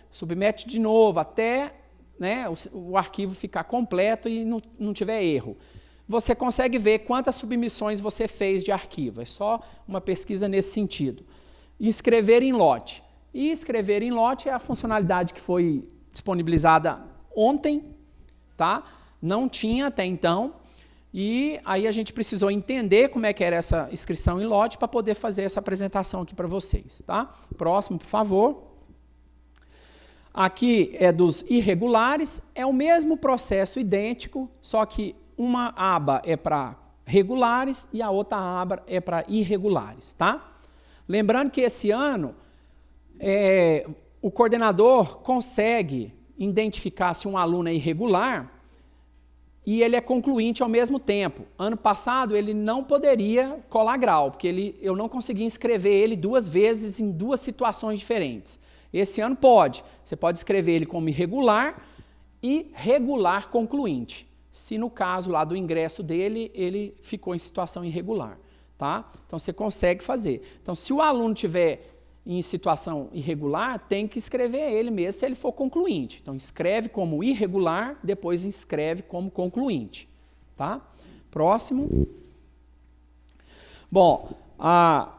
até, né, o arquivo ficar completo e não tiver erro. Você consegue ver quantas submissões você fez de arquivo. É só uma pesquisa nesse sentido. Inscrever em lote. E escrever em lote é a funcionalidade que foi disponibilizada ontem, tá? Não tinha até então. E aí a gente precisou entender como é que era essa inscrição em lote para poder fazer essa apresentação aqui para vocês, tá? Próximo, por favor. Aqui é dos irregulares. É o mesmo processo idêntico, só que uma aba é para regulares e a outra aba é para irregulares, tá? Lembrando que esse ano o coordenador consegue identificar se um aluno é irregular e ele é concluinte ao mesmo tempo. Ano passado ele não poderia colar grau, porque eu não conseguia inscrever ele 2 vezes em 2 situações diferentes. Esse ano pode. Você pode escrever ele como irregular e regular concluinte, se no caso lá do ingresso dele, ele ficou em situação irregular, tá? Então, você consegue fazer. Então, se o aluno tiver em situação irregular, tem que escrever ele mesmo se ele for concluinte. Então, escreve como irregular, depois escreve como concluinte, tá? Próximo. Bom, a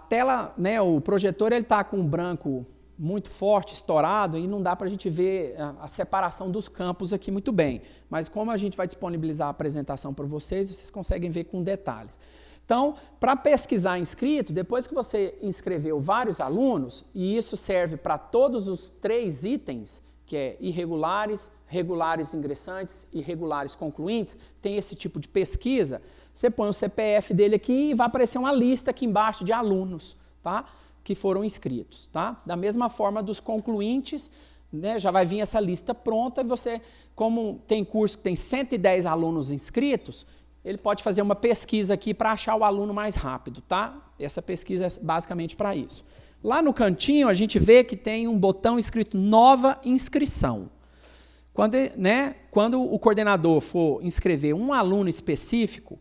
tela, né, o projetor está com um branco muito forte, estourado, e não dá para a gente ver a separação dos campos aqui muito bem. Mas como a gente vai disponibilizar a apresentação para vocês, vocês conseguem ver com detalhes. Então, para pesquisar inscrito, depois que você inscreveu vários alunos, e isso serve para todos os 3 itens, que é irregulares, regulares ingressantes e regulares concluintes, tem esse tipo de pesquisa, você põe o CPF dele aqui e vai aparecer uma lista aqui embaixo de alunos, tá? Que foram inscritos, tá? Da mesma forma dos concluintes, né, já vai vir essa lista pronta, e você, como tem curso que tem 110 alunos inscritos, ele pode fazer uma pesquisa aqui para achar o aluno mais rápido, tá? Essa pesquisa é basicamente para isso. Lá no cantinho, a gente vê que tem um botão escrito Nova Inscrição. Quando o coordenador for inscrever um aluno específico,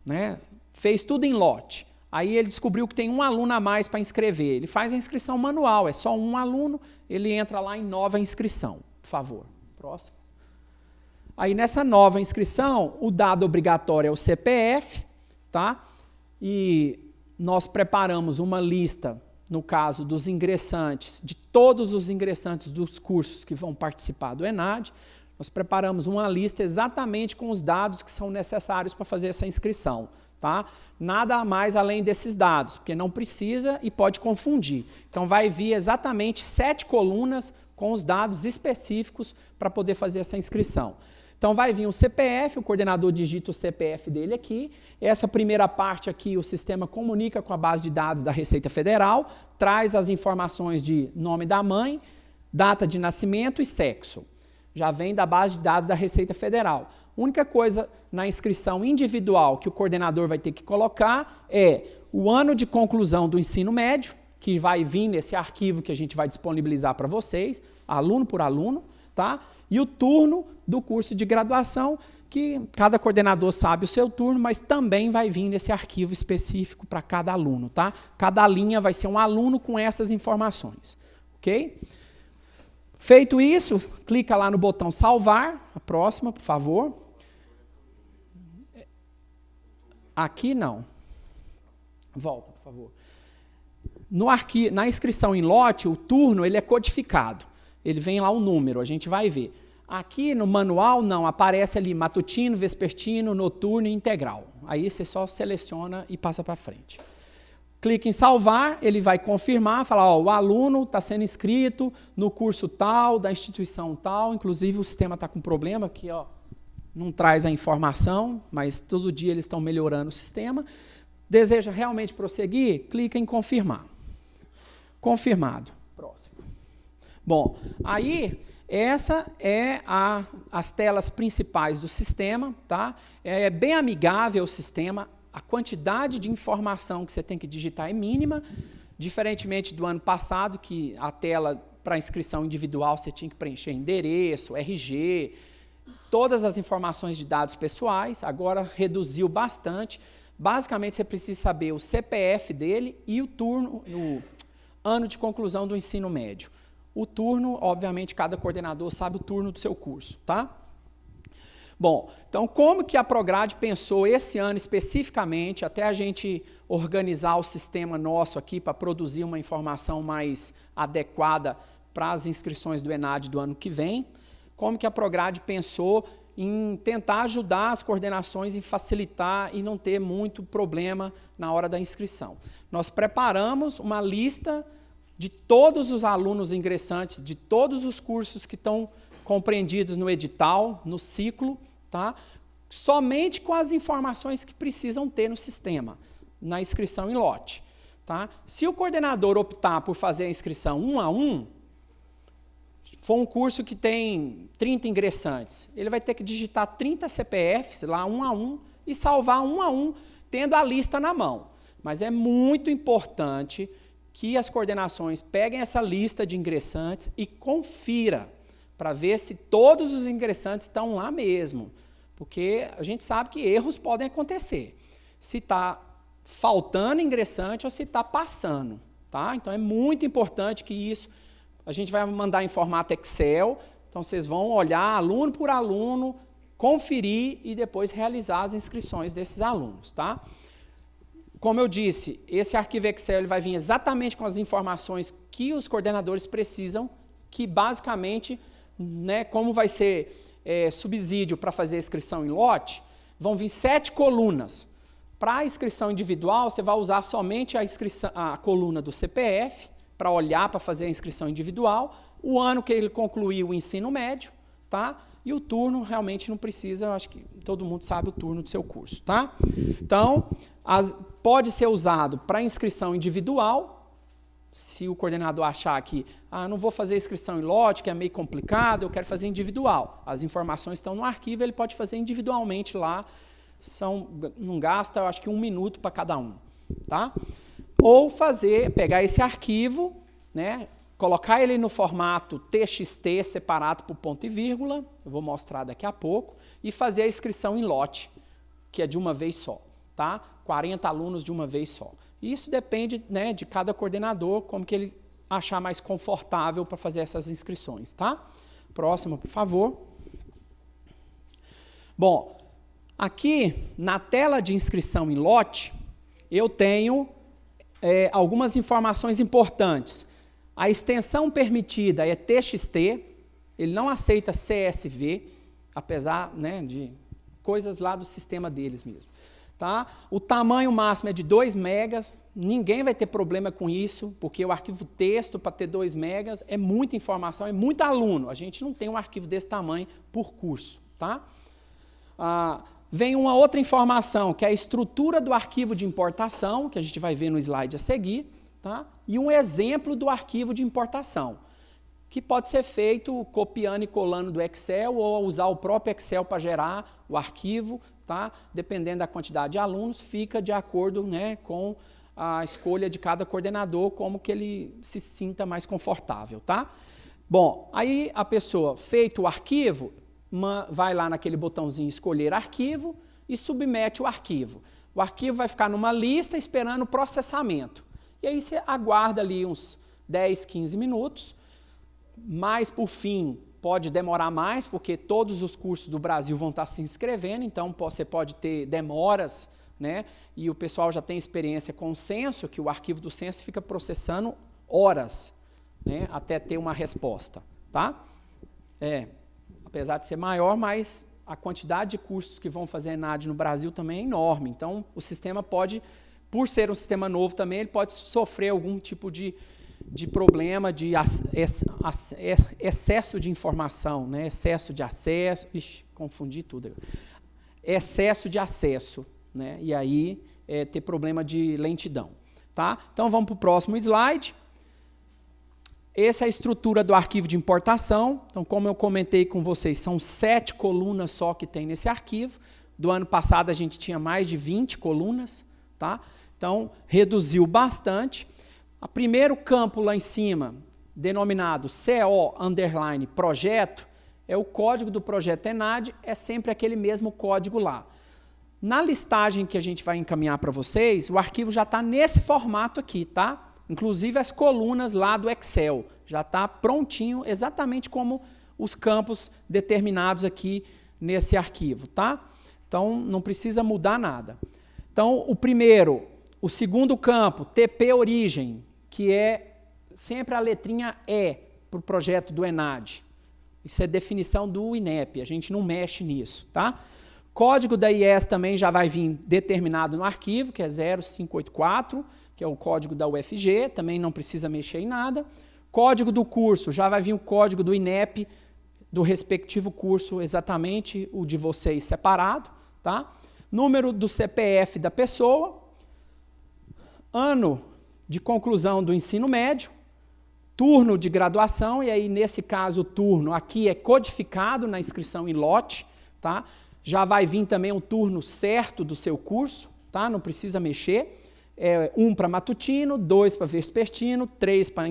né, fez tudo em lote, aí ele descobriu que tem um aluno a mais para inscrever. Ele faz a inscrição manual, é só um aluno, ele entra lá em Nova Inscrição. Por favor, próximo. Aí, nessa nova inscrição, o dado obrigatório é o CPF, tá? E nós preparamos uma lista, no caso dos ingressantes, de todos os ingressantes dos cursos que vão participar do ENAD, nós preparamos uma lista exatamente com os dados que são necessários para fazer essa inscrição, tá? Nada mais além desses dados, porque não precisa e pode confundir. Então, vai vir exatamente 7 colunas com os dados específicos para poder fazer essa inscrição. Então, vai vir o CPF, o coordenador digita o CPF dele aqui. Essa primeira parte aqui, o sistema comunica com a base de dados da Receita Federal, traz as informações de nome da mãe, data de nascimento e sexo. Já vem da base de dados da Receita Federal. A única coisa na inscrição individual que o coordenador vai ter que colocar é o ano de conclusão do ensino médio, que vai vir nesse arquivo que a gente vai disponibilizar para vocês, aluno por aluno, tá? E o turno do curso de graduação, que cada coordenador sabe o seu turno, mas também vai vir nesse arquivo específico para cada aluno, tá? Cada linha vai ser um aluno com essas informações, ok? Feito isso, clica lá no botão salvar, a próxima, por favor. Aqui não. Volta, por favor. Na inscrição em lote, o turno ele é codificado. Ele vem lá o número, a gente vai ver. Aqui no manual, não, aparece ali matutino, vespertino, noturno e integral. Aí você só seleciona e passa para frente. Clica em salvar, ele vai confirmar, falar, ó, o aluno está sendo inscrito no curso tal, da instituição tal, inclusive o sistema está com problema, aqui ó, não traz a informação, mas todo dia eles estão melhorando o sistema. Deseja realmente prosseguir? Clica em confirmar. Confirmado. Próximo. Bom, aí essa é as telas principais do sistema, tá? É bem amigável o sistema, a quantidade de informação que você tem que digitar é mínima, diferentemente do ano passado, que a tela para inscrição individual você tinha que preencher endereço, RG, todas as informações de dados pessoais, agora reduziu bastante. Basicamente, você precisa saber o CPF dele e o turno, o ano de conclusão do ensino médio. O turno, obviamente, cada coordenador sabe o turno do seu curso, tá? Bom, então, como que a Prograde pensou esse ano especificamente, até a gente organizar o sistema nosso aqui para produzir uma informação mais adequada para as inscrições do ENAD do ano que vem, como que a Prograde pensou em tentar ajudar as coordenações em facilitar e não ter muito problema na hora da inscrição. Nós preparamos uma lista de todos os alunos ingressantes, de todos os cursos que estão compreendidos no edital, no ciclo, tá? Somente com as informações que precisam ter no sistema, na inscrição em lote. Tá? Se o coordenador optar por fazer a inscrição 1 a 1, for um curso que tem 30 ingressantes, ele vai ter que digitar 30 CPFs lá 1 a 1 e salvar 1 a 1, tendo a lista na mão. Mas é muito importante que as coordenações peguem essa lista de ingressantes e confira para ver se todos os ingressantes estão lá mesmo, porque a gente sabe que erros podem acontecer. Se está faltando ingressante ou se está passando. Tá? Então, é muito importante que isso, a gente vai mandar em formato Excel, então vocês vão olhar aluno por aluno, conferir e depois realizar as inscrições desses alunos. Tá? Como eu disse, esse arquivo Excel ele vai vir exatamente com as informações que os coordenadores precisam, que basicamente, né, como vai ser subsídio para fazer a inscrição em lote, vão vir 7 colunas. Para a inscrição individual, você vai usar somente a coluna do CPF, para olhar, para fazer a inscrição individual, o ano que ele concluiu o ensino médio, tá? E o turno realmente não precisa, eu acho que todo mundo sabe o turno do seu curso. Tá? Então, pode ser usado para inscrição individual, se o coordenador achar que não vou fazer inscrição em lote, que é meio complicado, eu quero fazer individual. As informações estão no arquivo, ele pode fazer individualmente lá, não gasta, eu acho que 1 minuto para cada um. Tá? ou pegar esse arquivo, né, colocar ele no formato TXT separado por ponto e vírgula, eu vou mostrar daqui a pouco, e fazer a inscrição em lote, que é de uma vez só, tá? 40 alunos de uma vez só. Isso depende, né, de cada coordenador, como que ele achar mais confortável para fazer essas inscrições, tá? Próximo, por favor. Bom, aqui na tela de inscrição em lote, eu tenho algumas informações importantes. A extensão permitida é TXT, ele não aceita CSV, apesar, né, de coisas lá do sistema deles mesmo. Tá? O tamanho máximo é de 2 megas, ninguém vai ter problema com isso, porque o arquivo texto para ter 2 megas é muita informação, é muito aluno. A gente não tem um arquivo desse tamanho por curso. Tá? Vem uma outra informação, que é a estrutura do arquivo de importação, que a gente vai ver no slide a seguir, tá? E um exemplo do arquivo de importação, que pode ser feito copiando e colando do Excel ou usar o próprio Excel para gerar o arquivo, tá? Dependendo da quantidade de alunos, fica de acordo, né, com a escolha de cada coordenador, como que ele se sinta mais confortável. Tá? Bom, aí a pessoa, feito o arquivo, vai lá naquele botãozinho escolher arquivo e submete o arquivo. O arquivo vai ficar numa lista esperando o processamento. E aí você aguarda ali uns 10, 15 minutos, mas por fim pode demorar mais, porque todos os cursos do Brasil vão estar se inscrevendo, então você pode ter demoras, né? E o pessoal já tem experiência com o censo, que o arquivo do censo fica processando horas, né, até ter uma resposta. Tá? Apesar de ser maior, mas a quantidade de cursos que vão fazer ENAD no Brasil também é enorme. Então, o sistema pode, por ser um sistema novo também, ele pode sofrer algum tipo de problema de excesso de informação, né? Excesso de acesso, confundi tudo. Excesso de acesso, né? E aí ter problema de lentidão. Tá? Então, vamos para o próximo slide. Essa é a estrutura do arquivo de importação. Então, como eu comentei com vocês, são 7 colunas só que tem nesse arquivo. Do ano passado, a gente tinha mais de 20 colunas. Tá? Então, reduziu bastante. O primeiro campo lá em cima, denominado CO_projeto, é o código do projeto ENAD, é sempre aquele mesmo código lá. Na listagem que a gente vai encaminhar para vocês, o arquivo já está nesse formato aqui, tá? Inclusive as colunas lá do Excel, já está prontinho, exatamente como os campos determinados aqui nesse arquivo, tá? Então, não precisa mudar nada. Então, o segundo campo, TP origem, que é sempre a letrinha E para o projeto do ENAD. Isso é definição do INEP, a gente não mexe nisso, tá? Código da IES também já vai vir determinado no arquivo, que é 0584, que é o código da UFG, também não precisa mexer em nada. Código do curso, já vai vir o código do INEP, do respectivo curso, exatamente o de vocês separado. Tá? Número do CPF da pessoa, ano de conclusão do ensino médio, turno de graduação, e aí nesse caso o turno aqui é codificado na inscrição em lote, tá? Já vai vir também um turno certo do seu curso, tá? Não precisa mexer. 1 para matutino, 2 para vespertino, 3 para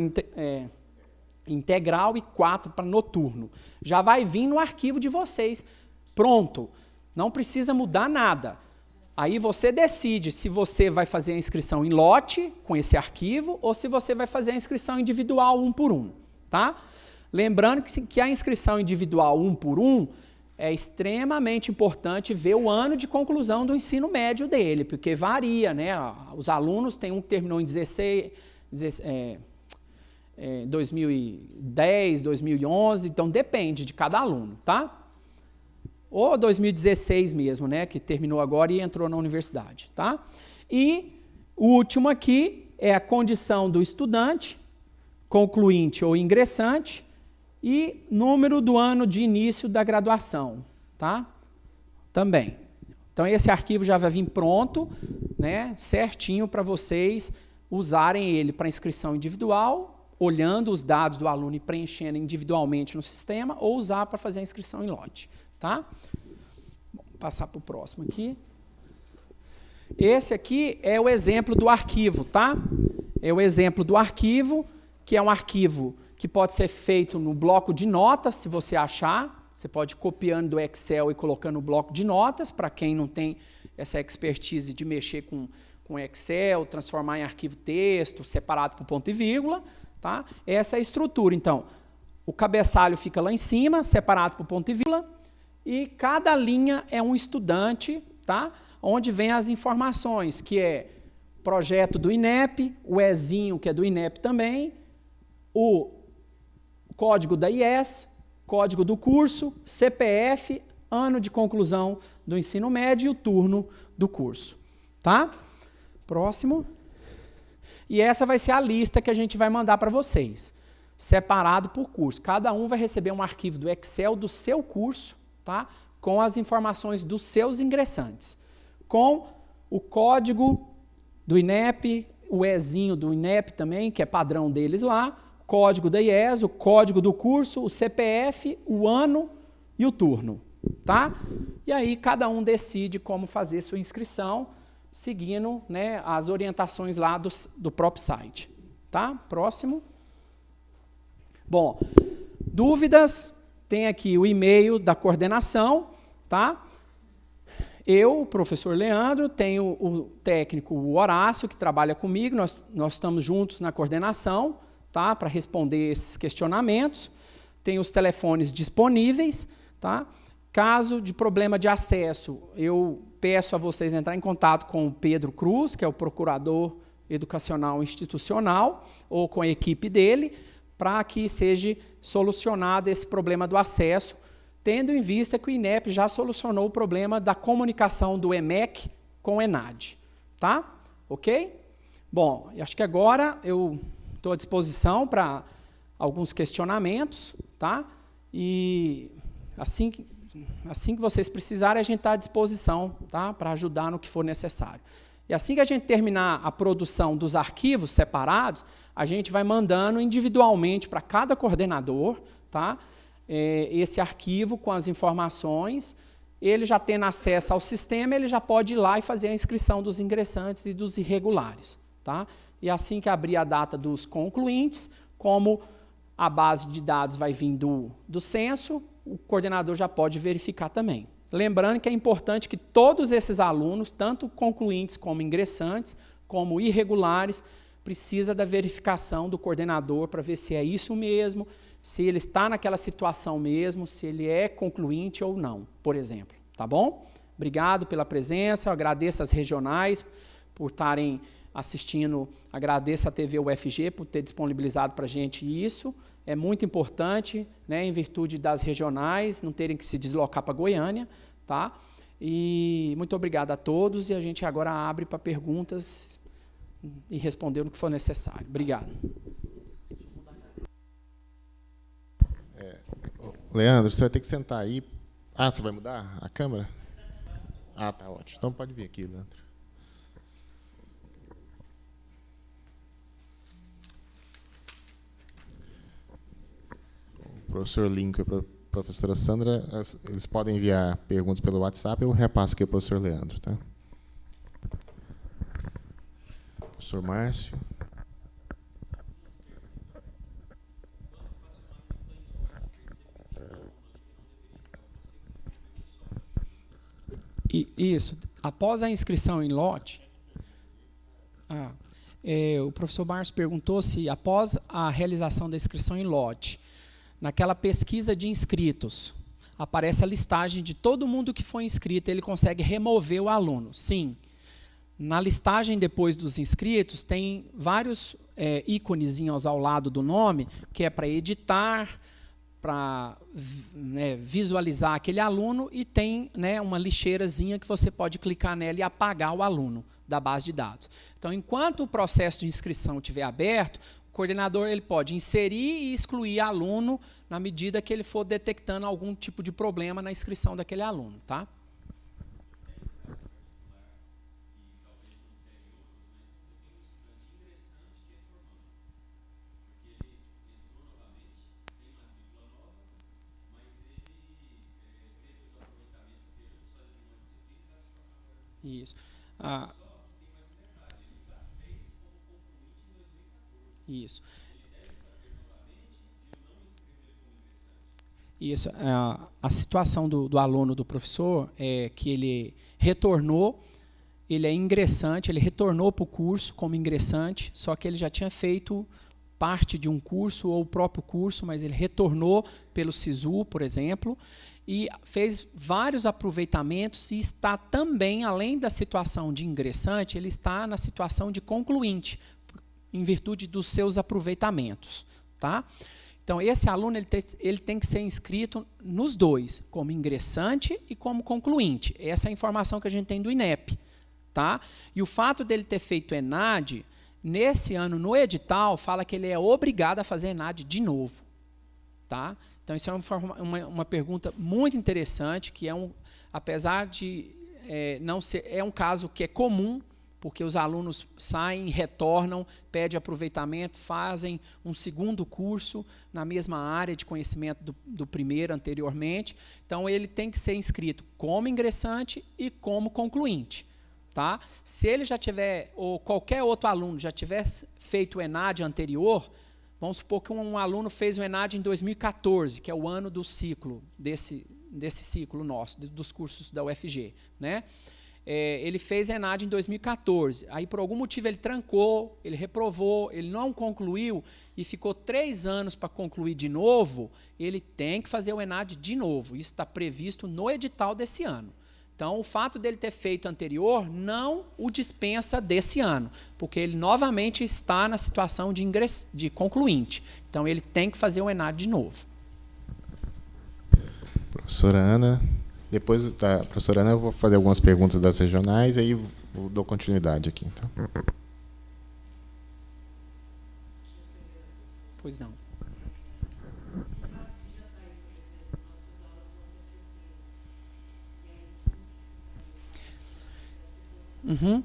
integral e 4 para noturno. Já vai vir no arquivo de vocês, pronto. Não precisa mudar nada. Aí você decide se você vai fazer a inscrição em lote, com esse arquivo, ou se você vai fazer a inscrição individual 1 por 1. Tá? Lembrando que a inscrição individual 1 por 1 é extremamente importante ver o ano de conclusão do ensino médio dele, porque varia, né? Os alunos, tem um que terminou em 2010, 2011, então depende de cada aluno, tá? Ou 2016 mesmo, né? Que terminou agora e entrou na universidade, tá? E o último aqui é a condição do estudante, concluinte ou ingressante, e número do ano de início da graduação, tá? Também. Então, esse arquivo já vai vir pronto, né, certinho para vocês usarem ele para inscrição individual, olhando os dados do aluno e preenchendo individualmente no sistema, ou usar para fazer a inscrição em lote, tá? Vou passar para o próximo aqui. Esse aqui é o exemplo do arquivo, tá? É o exemplo do arquivo, que é um arquivo que pode ser feito no bloco de notas, se você achar. Você pode ir copiando do Excel e colocando no bloco de notas, para quem não tem essa expertise de mexer com Excel, transformar em arquivo texto, separado por ponto e vírgula. Tá? Essa é a estrutura. Então, o cabeçalho fica lá em cima, separado por ponto e vírgula, e cada linha é um estudante, tá? Onde vem as informações, que é projeto do INEP, o Ezinho, que é do INEP também, o código da IES, código do curso, CPF, ano de conclusão do ensino médio e o turno do curso. Tá? Próximo. E essa vai ser a lista que a gente vai mandar para vocês, separado por curso. Cada um vai receber um arquivo do Excel do seu curso, tá? Com as informações dos seus ingressantes, com o código do INEP, o Ezinho do INEP também, que é padrão deles lá, código da IES, o código do curso, o CPF, o ano e o turno. Tá? E aí cada um decide como fazer sua inscrição, seguindo, né, as orientações lá do próprio site. Tá? Próximo. Bom, dúvidas, tem aqui o e-mail da coordenação, tá? Eu, o professor Leandro, tenho o técnico o Horácio, que trabalha comigo, nós estamos juntos na coordenação, tá? Para responder esses questionamentos. Tem os telefones disponíveis, tá? Caso de problema de acesso, eu peço a vocês entrar em contato com o Pedro Cruz, que é o procurador educacional institucional, ou com a equipe dele, para que seja solucionado esse problema do acesso, tendo em vista que o INEP já solucionou o problema da comunicação do EMEC com o ENAD. Tá? Ok? Bom, acho que agora eu estou à disposição para alguns questionamentos, tá? E assim que vocês precisarem, a gente está à disposição, tá? Para ajudar no que for necessário. E assim que a gente terminar a produção dos arquivos separados, a gente vai mandando individualmente para cada coordenador, tá? Esse arquivo com as informações. Ele já tendo acesso ao sistema, ele já pode ir lá e fazer a inscrição dos ingressantes e dos irregulares. Tá? E assim que abrir a data dos concluintes, como a base de dados vai vir do censo, o coordenador já pode verificar também. Lembrando que é importante que todos esses alunos, tanto concluintes como ingressantes, como irregulares, precisa da verificação do coordenador para ver se é isso mesmo, se ele está naquela situação mesmo, se ele é concluinte ou não, por exemplo. Tá bom? Obrigado pela presença, eu agradeço às regionais por estarem assistindo, agradeço à TV UFG por ter disponibilizado para a gente isso. É muito importante, né, em virtude das regionais não terem que se deslocar para Goiânia. Tá? E muito obrigado a todos, e a gente agora abre para perguntas e responder no que for necessário. Obrigado. Leandro, você vai ter que sentar aí. Ah, você vai mudar a câmera? Ah, tá ótimo. Então pode vir aqui, Leandro. O professor Lincoln e a professora Sandra, eles podem enviar perguntas pelo WhatsApp, eu repasso aqui ao professor Leandro. Tá? Professor Márcio. Isso. Após a inscrição em lote, o professor Márcio perguntou se, após a realização da inscrição em lote, naquela pesquisa de inscritos, aparece a listagem de todo mundo que foi inscrito, ele consegue remover o aluno. Sim. Na listagem depois dos inscritos, tem vários íconezinhos ao lado do nome, que é para editar, para visualizar aquele aluno, e tem, né, uma lixeirazinha que você pode clicar nela e apagar o aluno da base de dados. Então, enquanto o processo de inscrição estiver aberto, o coordenador ele pode inserir e excluir aluno na medida que ele for detectando algum tipo de problema na inscrição daquele aluno. Tá? Isso. Ah, isso. Isso. A situação do aluno, do professor, é que ele retornou, ele é ingressante, ele retornou para o curso como ingressante, só que ele já tinha feito parte de um curso ou o próprio curso, mas ele retornou pelo SISU, por exemplo, e fez vários aproveitamentos e está também, além da situação de ingressante, ele está na situação de concluinte, em virtude dos seus aproveitamentos. Tá? Então, esse aluno ele tem que ser inscrito nos dois, como ingressante e como concluinte. Essa é a informação que a gente tem do INEP. Tá? E o fato dele ter feito ENAD, nesse ano, no edital, fala que ele é obrigado a fazer ENAD de novo. Tá? Então, isso é uma pergunta muito interessante, que apesar de não ser, é um caso que é comum, porque os alunos saem, retornam, pedem aproveitamento, fazem um segundo curso na mesma área de conhecimento do primeiro anteriormente. Então, ele tem que ser inscrito como ingressante e como concluinte. Tá? Se ele já tiver, ou qualquer outro aluno já tiver feito o ENAD anterior, vamos supor que um aluno fez o ENAD em 2014, que é o ano do ciclo, desse ciclo nosso, dos cursos da UFG. Né? Ele fez ENAD em 2014, aí por algum motivo ele trancou, ele reprovou, ele não concluiu e ficou 3 anos para concluir de novo, ele tem que fazer o ENAD de novo. Isso está previsto no edital desse ano. Então, o fato dele ter feito anterior não o dispensa desse ano, porque ele novamente está na situação de concluinte. Então, ele tem que fazer o ENAD de novo. Professora Ana, depois da professora Ana eu vou fazer algumas perguntas das regionais e aí eu dou continuidade aqui. Então. Pois não. Uhum.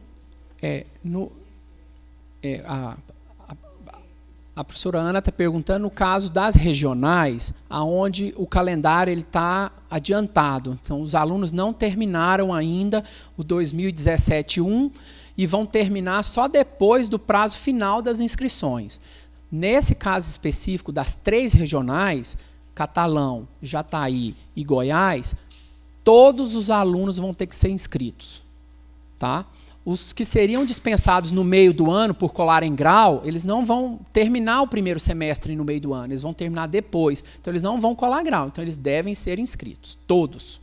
A professora Ana está perguntando no caso das regionais, aonde o calendário está adiantado. Então, os alunos não terminaram ainda o 2017-1 e vão terminar só depois do prazo final das inscrições. Nesse caso específico das 3 regionais, Catalão, Jataí e Goiás, todos os alunos vão ter que ser inscritos. Tá? Os que seriam dispensados no meio do ano por colar em grau, eles não vão terminar o primeiro semestre no meio do ano, eles vão terminar depois. Então, eles não vão colar grau, então eles devem ser inscritos, todos.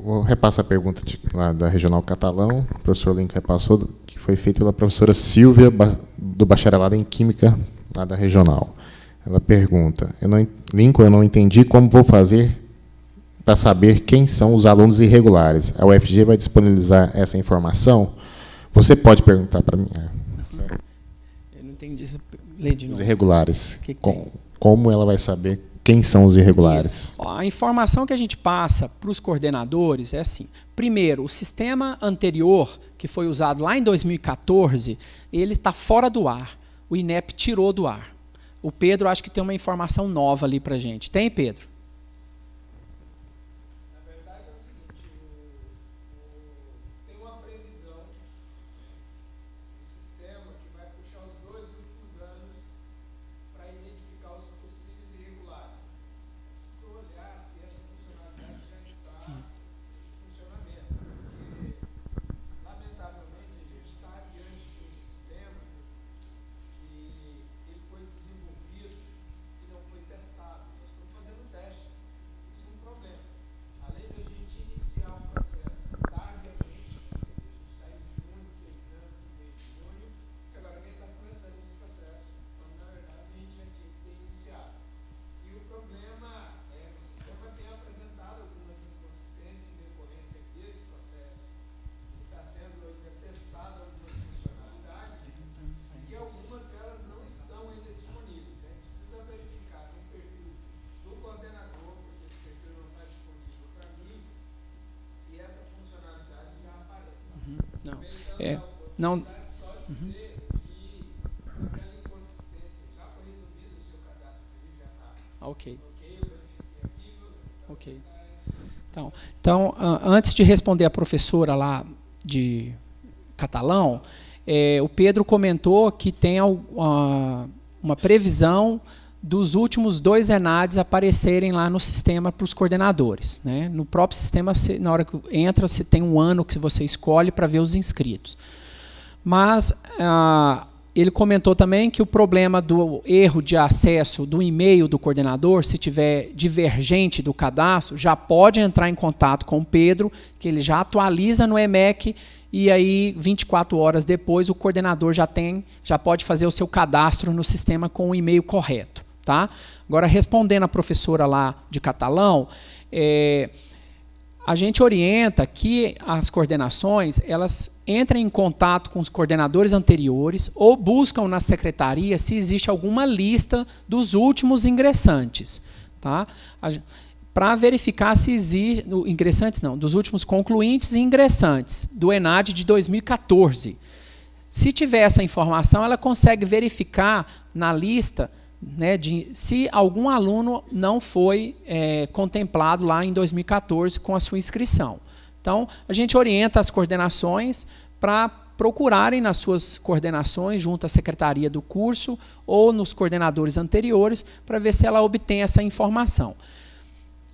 Vou repassar a pergunta lá da Regional Catalão, o professor Lincoln repassou, que foi feita pela professora Silvia, do Bacharelado em Química, lá da Regional. Ela pergunta, Lincoln, eu não entendi como vou fazer para saber quem são os alunos irregulares. A UFG vai disponibilizar essa informação? Você pode perguntar para mim. Eu não entendi isso. Lê de novo. Os irregulares. Como ela vai saber quem são os irregulares? A informação que a gente passa para os coordenadores é assim. Primeiro, o sistema anterior, que foi usado lá em 2014, ele está fora do ar. O INEP tirou do ar. O Pedro acho que tem uma informação nova ali para a gente. Tem, Pedro? Não. Uhum. Ok. Ok. Então, antes de responder a professora lá de catalão, o Pedro comentou que tem uma previsão dos últimos 2 ENADs aparecerem lá no sistema para os coordenadores, né? No próprio sistema, na hora que entra, você tem um ano que você escolhe para ver os inscritos. Mas ele comentou também que o problema do erro de acesso do e-mail do coordenador, se tiver divergente do cadastro, já pode entrar em contato com o Pedro, que ele já atualiza no EMEC, e aí 24 horas depois o coordenador já pode fazer o seu cadastro no sistema com o e-mail correto. Tá? Agora, respondendo a professora lá de catalão, a gente orienta que as coordenações elas entrem em contato com os coordenadores anteriores ou buscam na secretaria se existe alguma lista dos últimos ingressantes. Tá? Para verificar se existe, ingressantes não, dos últimos concluintes e ingressantes do ENAD de 2014. Se tiver essa informação, ela consegue verificar na lista, né, se algum aluno não foi contemplado lá em 2014 com a sua inscrição. Então, a gente orienta as coordenações para procurarem nas suas coordenações, junto à secretaria do curso ou nos coordenadores anteriores, para ver se ela obtém essa informação.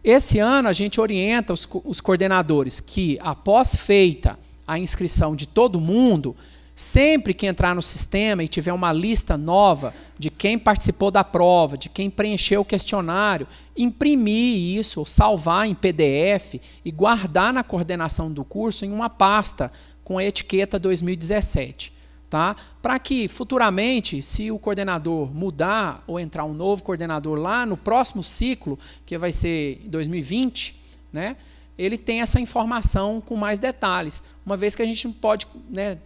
Esse ano, a gente orienta os coordenadores que, após feita a inscrição de todo mundo, sempre que entrar no sistema e tiver uma lista nova de quem participou da prova, de quem preencheu o questionário, imprimir isso, ou salvar em PDF e guardar na coordenação do curso em uma pasta com a etiqueta 2017. Tá? Para que futuramente, se o coordenador mudar ou entrar um novo coordenador lá no próximo ciclo, que vai ser em 2020, né, ele tem essa informação com mais detalhes, uma vez que a gente não pode, né,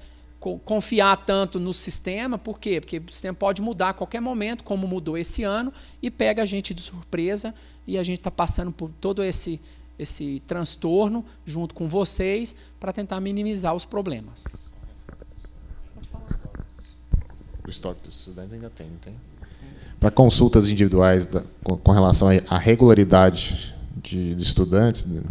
confiar tanto no sistema. Por quê? Porque o sistema pode mudar a qualquer momento, como mudou esse ano, e pega a gente de surpresa, e a gente está passando por todo esse transtorno junto com vocês para tentar minimizar os problemas. O histórico dos estudantes ainda tem, não tem? Para consultas individuais com relação à regularidade de estudantes do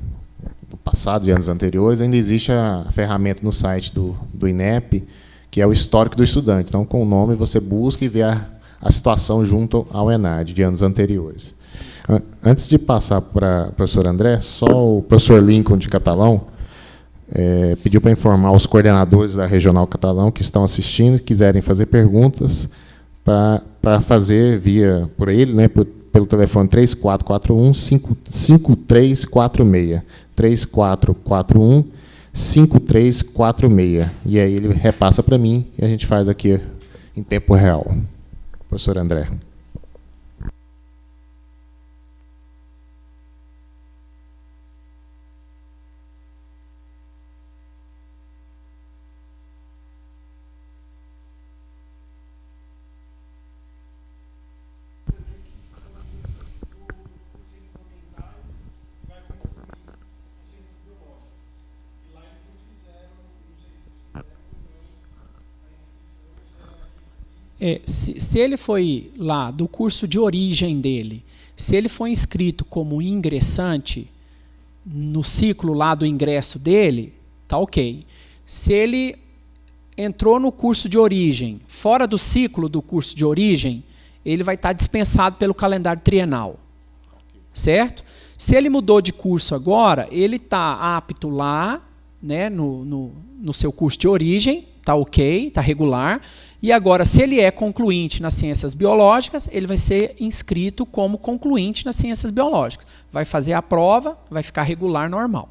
passado e anos anteriores, ainda existe a ferramenta no site do INEP, que é o histórico do estudante. Então, com o nome, você busca e vê a situação junto ao ENAD de anos anteriores. Antes de passar para o professor André, só o professor Lincoln, de catalão, pediu para informar os coordenadores da Regional Catalão que estão assistindo e quiserem fazer perguntas para fazer por ele, né, pelo telefone 3441-5346. 3441-5346. E aí ele repassa para mim e a gente faz aqui em tempo real. Professor André. Se ele foi lá do curso de origem dele, se ele foi inscrito como ingressante no ciclo lá do ingresso dele, tá ok. Se ele entrou no curso de origem, fora do ciclo do curso de origem, ele vai estar dispensado pelo calendário trienal. Certo? Se ele mudou de curso agora, ele está apto lá, né, no seu curso de origem, tá ok, tá regular. E agora, se ele é concluinte nas ciências biológicas, ele vai ser inscrito como concluinte nas ciências biológicas. Vai fazer a prova, vai ficar regular normal.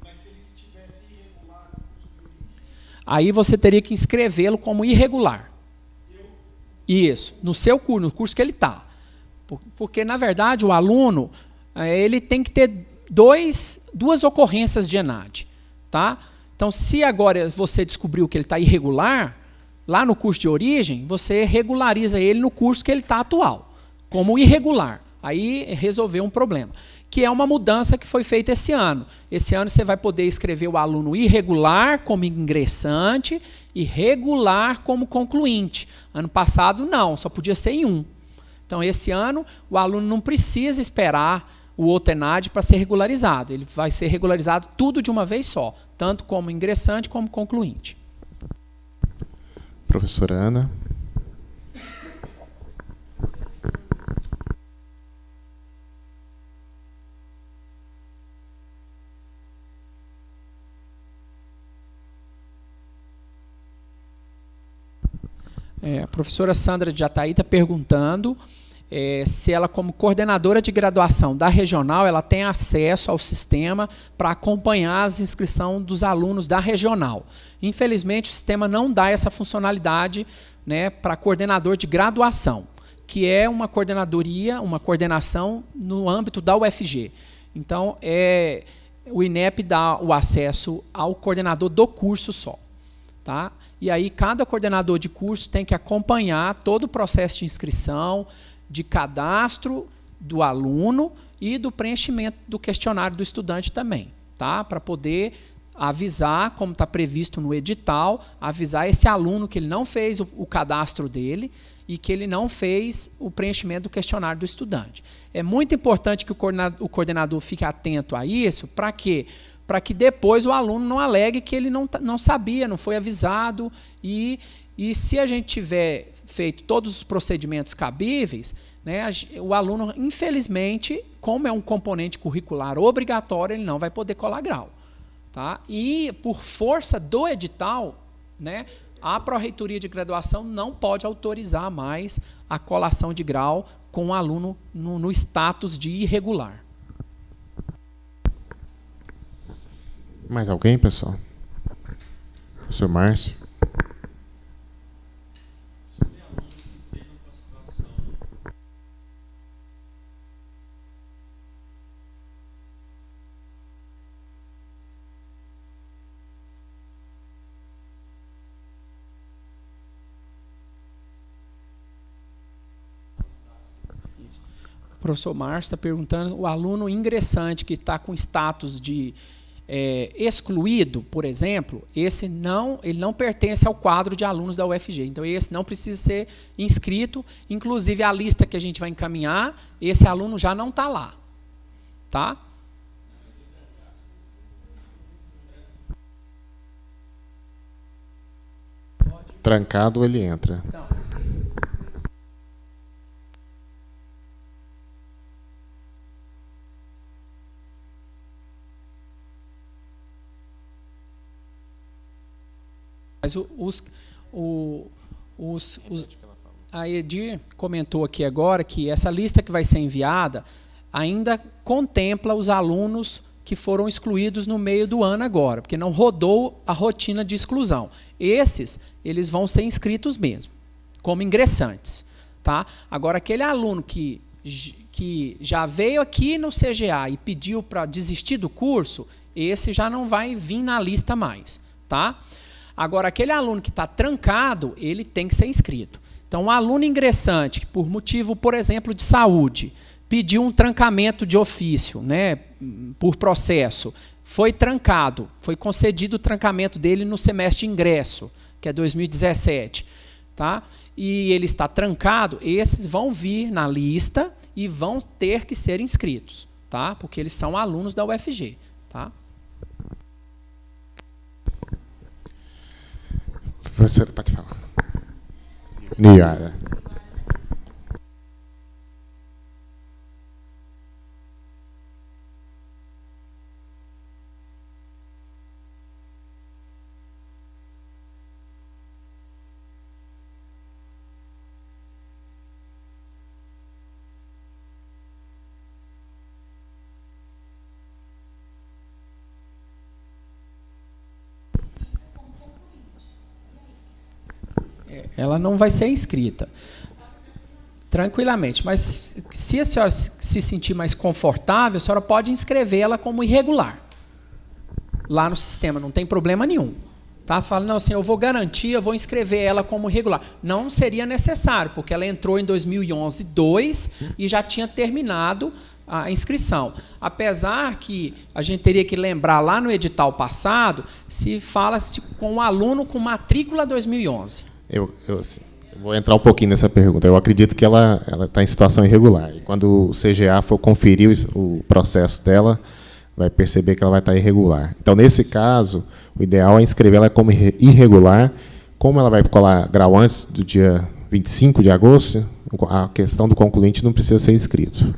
Mas se ele estivesse irregular no curso de origem? Aí você teria que inscrevê-lo como irregular. Isso, no seu curso, no curso que ele está. Porque, na verdade, o aluno ele tem que ter duas ocorrências de ENAD. Tá? Então, se agora você descobriu que ele está irregular, lá no curso de origem, você regulariza ele no curso que ele está atual, como irregular. Aí resolveu um problema, que é uma mudança que foi feita esse ano. Esse ano você vai poder escrever o aluno irregular como ingressante e regular como concluinte. Ano passado, não, só podia ser em um. Então, esse ano, o aluno não precisa esperar o outro ENAD para ser regularizado. Ele vai ser regularizado tudo de uma vez só, tanto como ingressante como concluinte. Professora Ana. A professora Sandra de Jataí está perguntando se ela, como coordenadora de graduação da regional, ela tem acesso ao sistema para acompanhar as inscrições dos alunos da regional. Infelizmente, o sistema não dá essa funcionalidade, né, para coordenador de graduação, que é uma coordenadoria, uma coordenação no âmbito da UFG. Então, o INEP dá o acesso ao coordenador do curso só. Tá? E aí cada coordenador de curso tem que acompanhar todo o processo de inscrição, de cadastro do aluno e do preenchimento do questionário do estudante também, tá? Para poder avisar, como está previsto no edital, avisar esse aluno que ele não fez o cadastro dele e que ele não fez o preenchimento do questionário do estudante. É muito importante que o coordenador fique atento a isso. Para quê? Para que depois o aluno não alegue que ele não sabia, não foi avisado. E se a gente tiver feito todos os procedimentos cabíveis, né, o aluno, infelizmente, como é um componente curricular obrigatório, ele não vai poder colar grau. Tá? E, por força do edital, né, a Pró-Reitoria de Graduação não pode autorizar mais a colação de grau com o aluno no status de irregular. Mais alguém, pessoal? Professor Márcio. O professor Márcio está perguntando, o aluno ingressante que está com status de excluído, por exemplo, ele não pertence ao quadro de alunos da UFG. Então, esse não precisa ser inscrito. Inclusive, a lista que a gente vai encaminhar, esse aluno já não está lá. Tá? Trancado, ele entra. Não. Mas a Edir comentou aqui agora que essa lista que vai ser enviada ainda contempla os alunos que foram excluídos no meio do ano agora, porque não rodou a rotina de exclusão. Eles vão ser inscritos mesmo, como ingressantes. Tá? Agora, aquele aluno que já veio aqui no CGA e pediu para desistir do curso, esse já não vai vir na lista mais. Tá? Agora, aquele aluno que está trancado, ele tem que ser inscrito. Então, um aluno ingressante, que por motivo, por exemplo, de saúde, pediu um trancamento de ofício, né, por processo, foi trancado, foi concedido o trancamento dele no semestre de ingresso, que é 2017. Tá? E ele está trancado, esses vão vir na lista e vão ter que ser inscritos, tá? Porque eles são alunos da UFG. Tá? Professora, pode falar. Niara. Ela não vai ser inscrita. Tranquilamente. Mas se a senhora se sentir mais confortável, a senhora pode inscrever ela como irregular. Lá no sistema, não tem problema nenhum. Tá? Você fala, não, assim, eu vou garantir, eu vou inscrever ela como irregular. Não seria necessário, porque ela entrou em 2011-2 e já tinha terminado a inscrição. Apesar que a gente teria que lembrar lá no edital passado, se fala com o aluno com matrícula 2011. Vou entrar um pouquinho nessa pergunta. Eu acredito que ela está em situação irregular. E quando o CGA for conferir o processo dela, vai perceber que ela vai estar irregular. Então, nesse caso, o ideal é inscrever ela como irregular. Como ela vai colar grau antes do dia 25 de agosto, a questão do concluinte não precisa ser inscrito.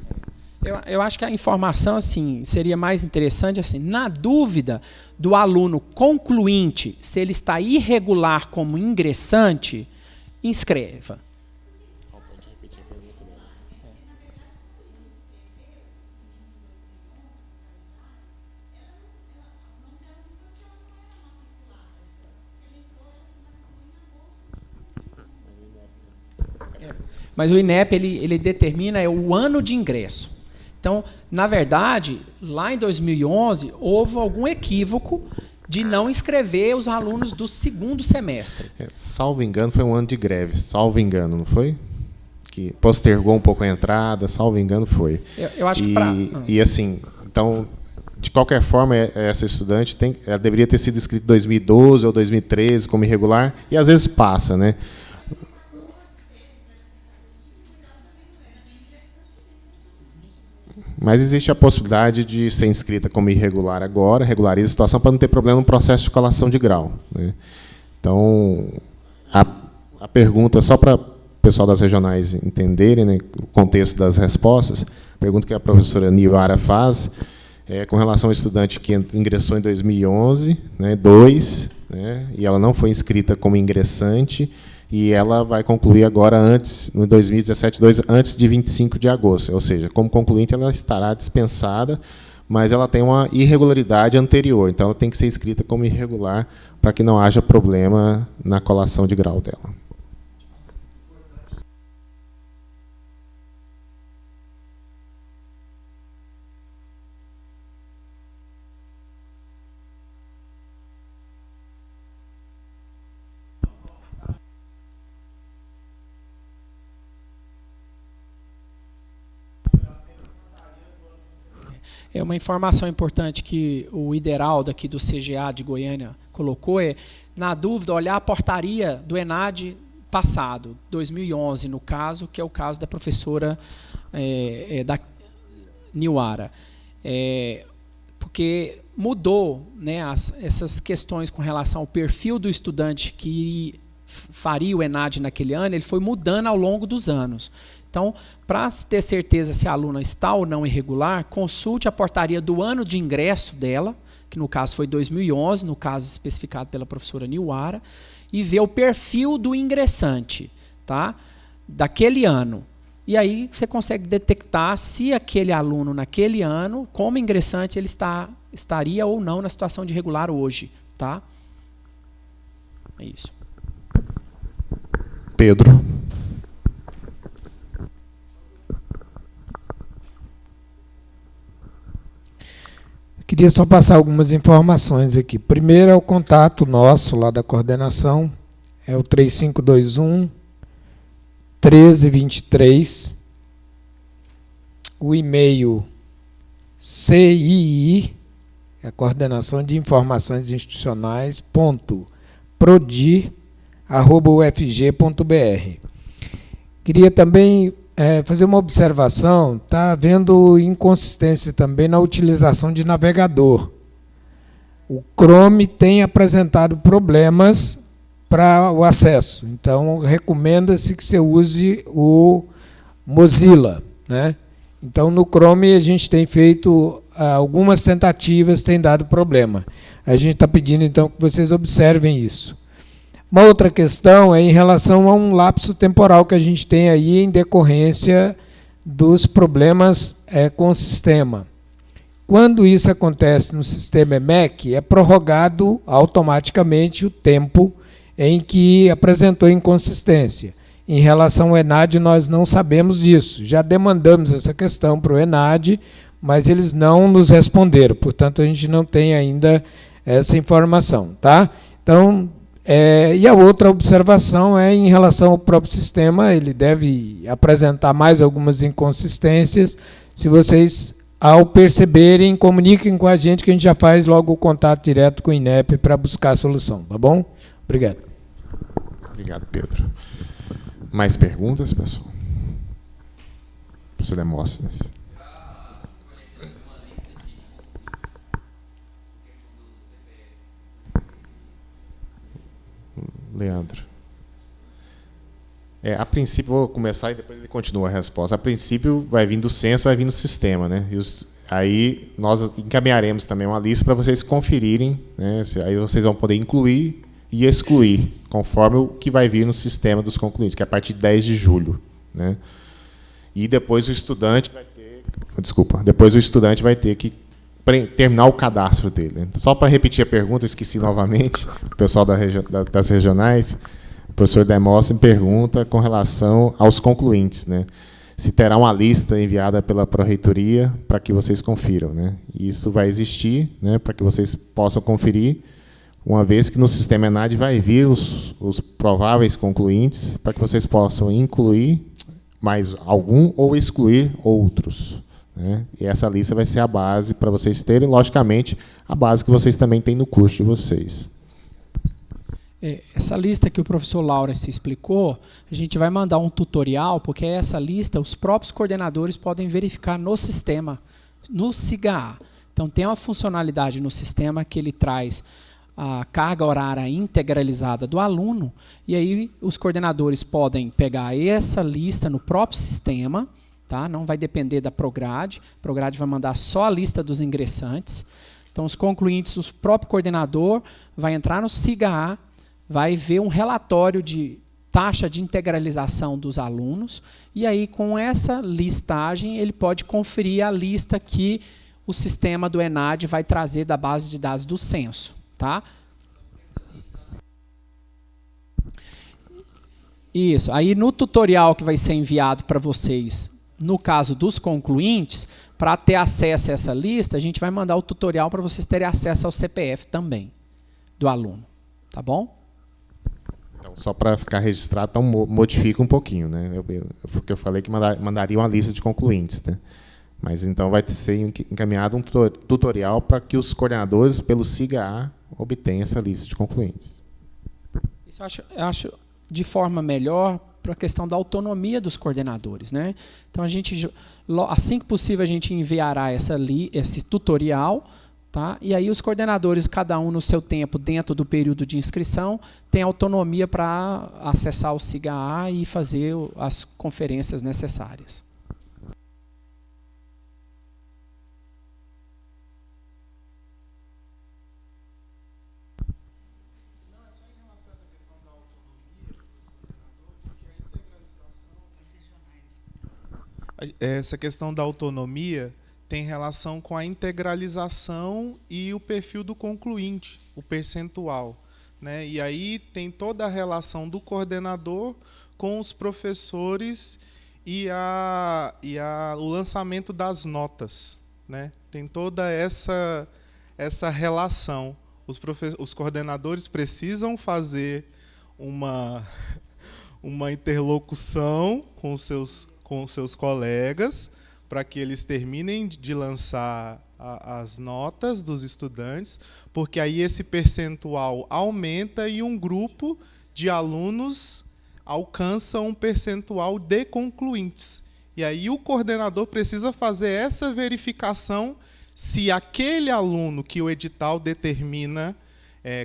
Eu acho que a informação assim seria mais interessante assim, na dúvida do aluno concluinte, se ele está irregular como ingressante, inscreva. Mas o INEP ele determina o ano de ingresso. Então, na verdade, lá em 2011, houve algum equívoco de não inscrever os alunos do segundo semestre. Salvo engano, foi um ano de greve. Salvo engano, não foi? Que postergou um pouco a entrada, salvo engano, foi. Eu acho que E assim, então, de qualquer forma, essa estudante ela deveria ter sido inscrita em 2012 ou 2013 como irregular, e às vezes passa, né? Mas existe a possibilidade de ser inscrita como irregular agora, regulariza a situação para não ter problema no processo de colação de grau, né? Então, a pergunta, só para o pessoal das regionais entenderem, né, o contexto das respostas, a pergunta que a professora Niuara faz é com relação ao estudante que ingressou em 2011, né, 2, né, e ela não foi inscrita como ingressante, e ela vai concluir agora no 2017, antes de 25 de agosto. Ou seja, como concluinte, ela estará dispensada, mas ela tem uma irregularidade anterior. Então, ela tem que ser inscrita como irregular para que não haja problema na colação de grau dela. É uma informação importante que o Ideraldo aqui do CGA de Goiânia colocou, na dúvida, olhar a portaria do ENAD passado, 2011 no caso, que é o caso da professora da Niuara. Porque mudou, né, essas questões com relação ao perfil do estudante que faria o ENAD naquele ano, ele foi mudando ao longo dos anos. Então, para ter certeza se a aluna está ou não irregular, consulte a portaria do ano de ingresso dela, que no caso foi 2011, no caso especificado pela professora Niuara, e ver o perfil do ingressante, tá? Daquele ano. E aí você consegue detectar se aquele aluno naquele ano, como ingressante, ele estaria ou não na situação de irregular hoje. Tá? É isso. Pedro. Queria só passar algumas informações aqui. Primeiro é o contato nosso lá da coordenação, é o 3521 1323. O e-mail CII, a Coordenação de Informações Institucionais, .prodir@ufg.br. Queria também fazer uma observação, está havendo inconsistência também na utilização de navegador. O Chrome tem apresentado problemas para o acesso, então recomenda-se que você use o Mozilla, né? Então no Chrome a gente tem feito algumas tentativas, tem dado problema. A gente está pedindo então que vocês observem isso. Uma outra questão é em relação a um lapso temporal que a gente tem aí em decorrência dos problemas com o sistema. Quando isso acontece no sistema EMEC, é prorrogado automaticamente o tempo em que apresentou inconsistência. Em relação ao ENAD, nós não sabemos disso. Já demandamos essa questão para o ENAD, mas eles não nos responderam. Portanto, a gente não tem ainda essa informação. Tá? Então, e a outra observação é em relação ao próprio sistema, ele deve apresentar mais algumas inconsistências. Se vocês, ao perceberem, comuniquem com a gente, que a gente já faz logo o contato direto com o INEP para buscar a solução. Tá bom? Obrigado. Obrigado, Pedro. Mais perguntas, pessoal? Professor Demóstenes. Leandro. A princípio, vou começar e depois ele continua a resposta. A princípio, vai vir do censo, vai vir do sistema, né? Aí nós encaminharemos também uma lista para vocês conferirem, né? Aí vocês vão poder incluir e excluir, conforme o que vai vir no sistema dos concluintes, que é a partir de 10 de julho, né? E depois o estudante vai ter... Desculpa. Depois o estudante vai ter que terminar o cadastro dele. Só para repetir a pergunta, esqueci novamente, o pessoal das regionais, o professor Demóstenes pergunta com relação aos concluintes, né? Se terá uma lista enviada pela Pró-Reitoria para que vocês confiram, né? E isso vai existir, né, para que vocês possam conferir, uma vez que no sistema ENAD vai vir os prováveis concluintes, para que vocês possam incluir mais algum ou excluir outros, né? E essa lista vai ser a base para vocês terem, logicamente, a base que vocês também têm no curso de vocês. Essa lista que o professor Laurence explicou, a gente vai mandar um tutorial, porque essa lista os próprios coordenadores podem verificar no sistema, no SIGA. Então, tem uma funcionalidade no sistema que ele traz a carga horária integralizada do aluno, e aí os coordenadores podem pegar essa lista no próprio sistema, tá? Não vai depender da Prograde. A Prograde vai mandar só a lista dos ingressantes. Então, os concluintes, o próprio coordenador vai entrar no SIGA, vai ver um relatório de taxa de integralização dos alunos, e aí, com essa listagem, ele pode conferir a lista que o sistema do ENAD vai trazer da base de dados do censo. Tá? Isso. Aí, no tutorial que vai ser enviado para vocês, no caso dos concluintes, para ter acesso a essa lista, a gente vai mandar o tutorial para vocês terem acesso ao CPF também do aluno. Tá bom? Então, só para ficar registrado, então modifica um pouquinho, né? Porque eu falei que mandaria uma lista de concluintes, né? Mas então vai ser encaminhado um tutorial para que os coordenadores, pelo SIGA, obtenham essa lista de concluintes. Isso eu acho de forma melhor para a questão da autonomia dos coordenadores, né? Então, assim que possível, a gente enviará esse tutorial, tá? E aí os coordenadores, cada um no seu tempo, dentro do período de inscrição, tem autonomia para acessar o SIGA e fazer as conferências necessárias. Essa questão da autonomia tem relação com a integralização e o perfil do concluinte, o percentual, né? E aí tem toda a relação do coordenador com os professores e o lançamento das notas, né? Tem toda essa relação. Os coordenadores precisam fazer uma interlocução com os seus colegas, para que eles terminem de lançar as notas dos estudantes, porque aí esse percentual aumenta e um grupo de alunos alcança um percentual de concluintes. E aí o coordenador precisa fazer essa verificação se aquele aluno que o edital determina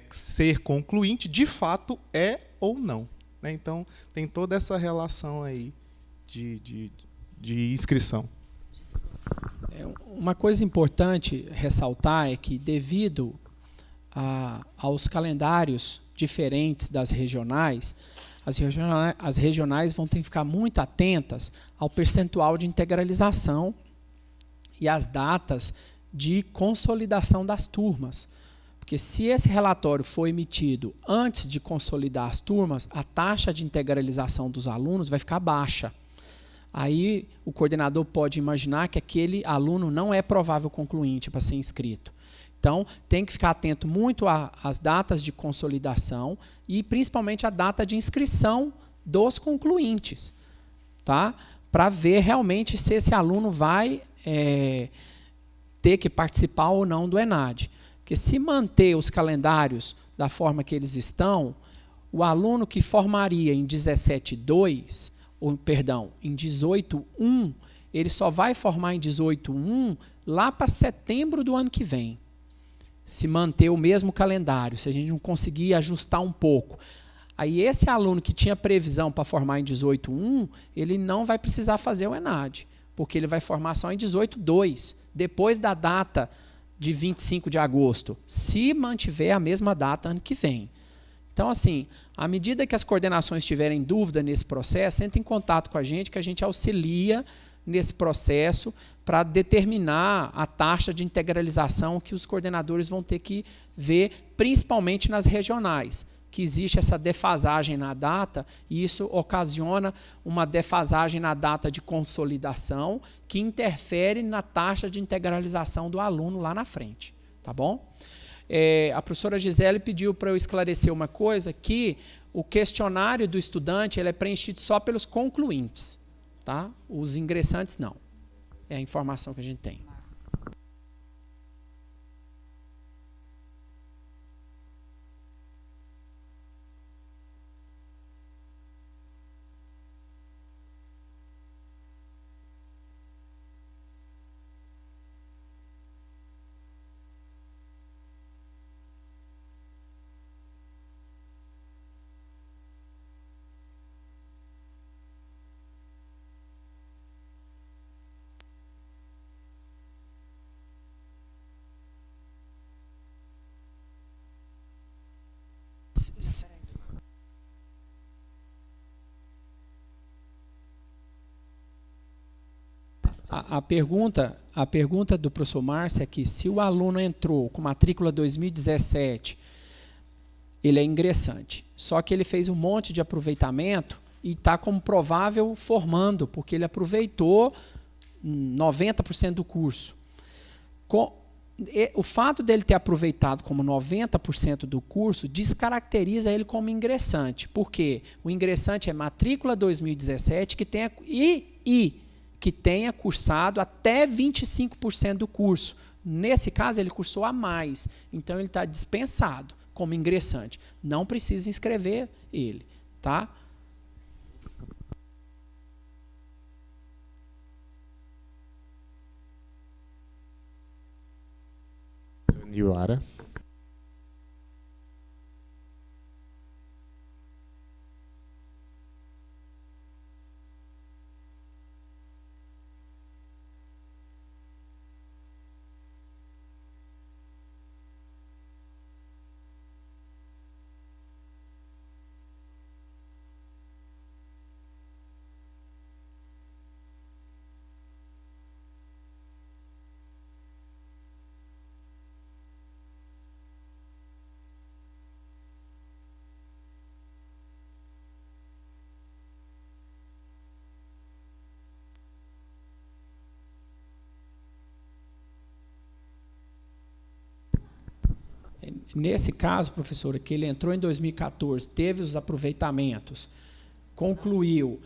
ser concluinte, de fato é ou não, né? Então, tem toda essa relação aí de inscrição. Uma coisa importante ressaltar é que, devido aos calendários diferentes das regionais, as regionais vão ter que ficar muito atentas ao percentual de integralização e às datas de consolidação das turmas. Porque se esse relatório for emitido antes de consolidar as turmas, a taxa de integralização dos alunos vai ficar baixa. Aí o coordenador pode imaginar que aquele aluno não é provável concluinte para ser inscrito. Então, tem que ficar atento muito às datas de consolidação e principalmente a data de inscrição dos concluintes, tá? Para ver realmente se esse aluno vai ter que participar ou não do ENAD. Porque se manter os calendários da forma que eles estão, O aluno que formaria em 17.2, ou perdão, em 18.1, ele só vai formar em 18.1 lá para setembro do ano que vem. Se manter o mesmo calendário, se a gente não conseguir ajustar um pouco. Aí esse aluno que tinha previsão para formar em 18.1, ele não vai precisar fazer o ENAD, porque ele vai formar só em 18.2, depois da data de 25 de agosto, se mantiver a mesma data ano que vem. Então, assim, à medida que as coordenações tiverem dúvida nesse processo, entre em contato com a gente, que a gente auxilia nesse processo para determinar a taxa de integralização que os coordenadores vão ter que ver, principalmente nas regionais, que existe essa defasagem na data, e isso ocasiona uma defasagem na data de consolidação, que interfere na taxa de integralização do aluno lá na frente. Tá bom? A professora Gisele pediu para eu esclarecer uma coisa, que o questionário do estudante ele é preenchido só pelos concluintes. Tá? Os ingressantes não. É a informação que a gente tem. A pergunta do professor Márcio é que se o aluno entrou com matrícula 2017, ele é ingressante. Só que ele fez um monte de aproveitamento e está como provável formando, porque ele aproveitou 90% do curso. O fato dele ter aproveitado como 90% do curso descaracteriza ele como ingressante. Por quê? O ingressante é matrícula 2017 que tenha cursado até 25% do curso. Nesse caso, ele cursou a mais. Então, ele está dispensado como ingressante. Não precisa inscrever ele. Tá? Niuara. Nesse caso, professora, que ele entrou em 2014, teve os aproveitamentos, concluiu.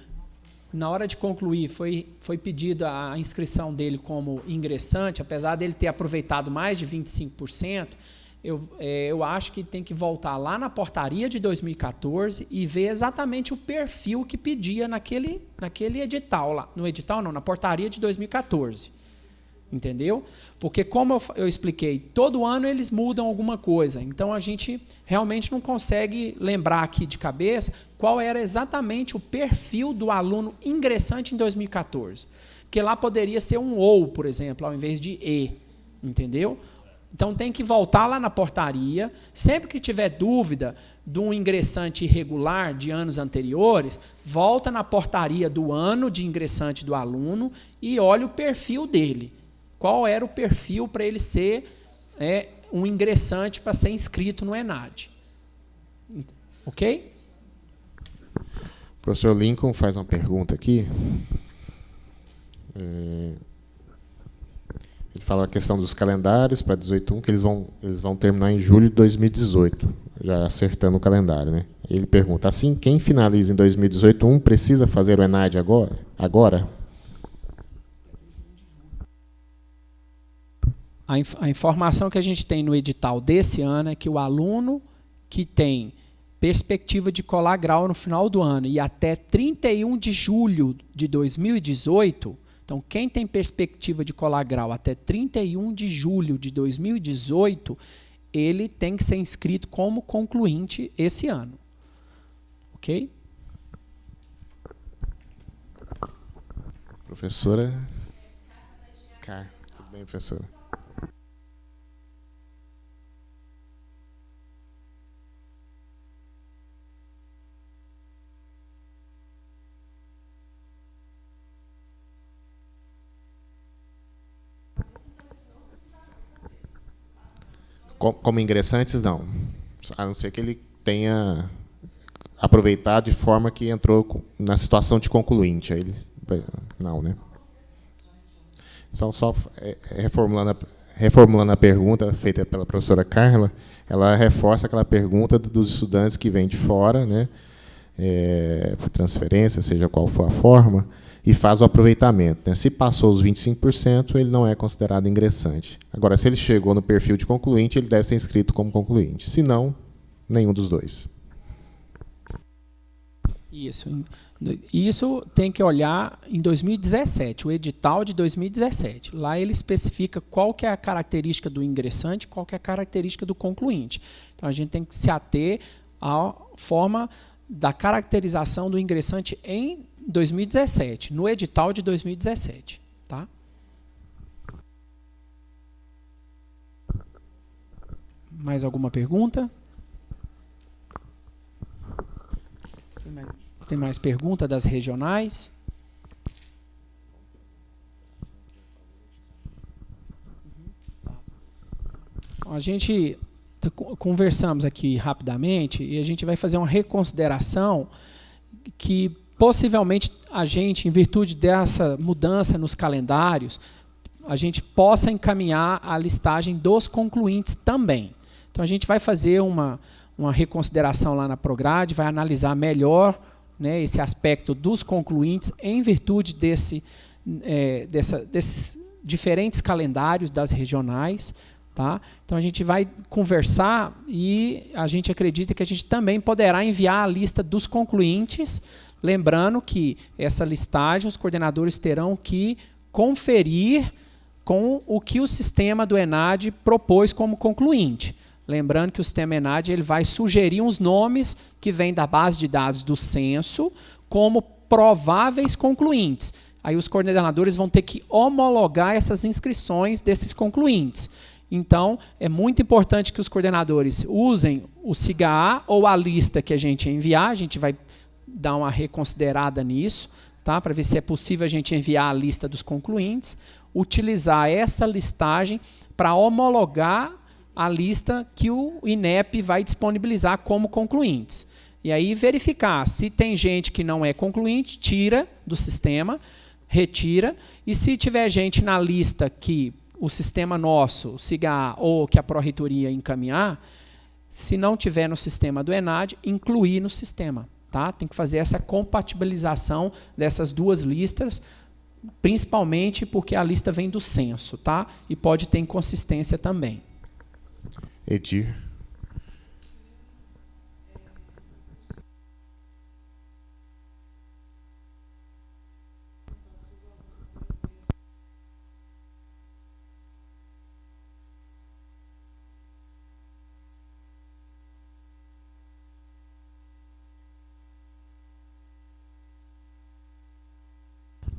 Na hora de concluir, foi pedida a inscrição dele como ingressante, apesar dele ter aproveitado mais de 25%, eu acho que tem que voltar lá na portaria de 2014 e ver exatamente o perfil que pedia naquele edital lá. No edital não, na portaria de 2014. Entendeu? Porque, como eu expliquei, todo ano eles mudam alguma coisa. Então, a gente realmente não consegue lembrar aqui de cabeça qual era exatamente o perfil do aluno ingressante em 2014. Porque lá poderia ser um OU, por exemplo, ao invés de E. Entendeu? Então, tem que voltar lá na portaria. Sempre que tiver dúvida de um ingressante irregular de anos anteriores, volta na portaria do ano de ingressante do aluno e olha o perfil dele. Qual era o perfil para ele ser um ingressante para ser inscrito no ENAD. Ok? O professor Lincoln faz uma pergunta aqui. Ele fala a questão dos calendários para 18.1, que eles vão terminar em julho de 2018, já acertando o calendário, né? Ele pergunta, assim, quem finaliza em 2018.1 precisa fazer o ENAD agora? A informação que a gente tem no edital desse ano é que o aluno que tem perspectiva de colar grau no final do ano e até 31 de julho de 2018, então quem tem perspectiva de colar grau até 31 de julho de 2018, ele tem que ser inscrito como concluinte esse ano. Ok? Professora? Tudo bem, professora? Como ingressantes, não. A não ser que ele tenha aproveitado de forma que entrou na situação de concluinte. Aí ele, não, né? Então, só reformulando a pergunta feita pela professora Carla, ela reforça aquela pergunta dos estudantes que vêm de fora, né, por transferência, seja qual for a forma, e faz o aproveitamento, né? Se passou os 25%, ele não é considerado ingressante. Agora, se ele chegou no perfil de concluinte, ele deve ser inscrito como concluinte. Se não, nenhum dos dois. Isso tem que olhar em 2017, o edital de 2017. Lá ele especifica qual que é a característica do ingressante, qual que é a característica do concluinte. Então, a gente tem que se ater à forma da caracterização do ingressante em 2017, no edital de 2017. Tá? Mais alguma pergunta? Tem mais pergunta das regionais? A gente conversamos aqui rapidamente e a gente vai fazer uma reconsideração que possivelmente a gente, em virtude dessa mudança nos calendários, a gente possa encaminhar a listagem dos concluintes também. Então, a gente vai fazer uma reconsideração lá na Prograde, vai analisar melhor, né, esse aspecto dos concluintes em virtude desses diferentes calendários das regionais. Tá? Então, a gente vai conversar e a gente acredita que a gente também poderá enviar a lista dos concluintes, lembrando que essa listagem os coordenadores terão que conferir com o que o sistema do ENAD propôs como concluinte. Lembrando que o sistema ENAD ele vai sugerir uns nomes que vêm da base de dados do censo como prováveis concluintes. Aí os coordenadores vão ter que homologar essas inscrições desses concluintes. Então, é muito importante que os coordenadores usem o SIGA-A ou a lista que a gente enviar. A gente vai dar uma reconsiderada nisso, tá? Para ver se é possível a gente enviar a lista dos concluintes, utilizar essa listagem para homologar a lista que o INEP vai disponibilizar como concluintes. E aí verificar se tem gente que não é concluinte, tira do sistema, retira, e se tiver gente na lista que o sistema nosso, o SIGA ou que a Pró-Reitoria encaminhar, se não tiver no sistema do ENAD, incluir no sistema. Tá? Tem que fazer essa compatibilização dessas duas listas, principalmente porque a lista vem do censo, tá? E pode ter inconsistência também. Edir.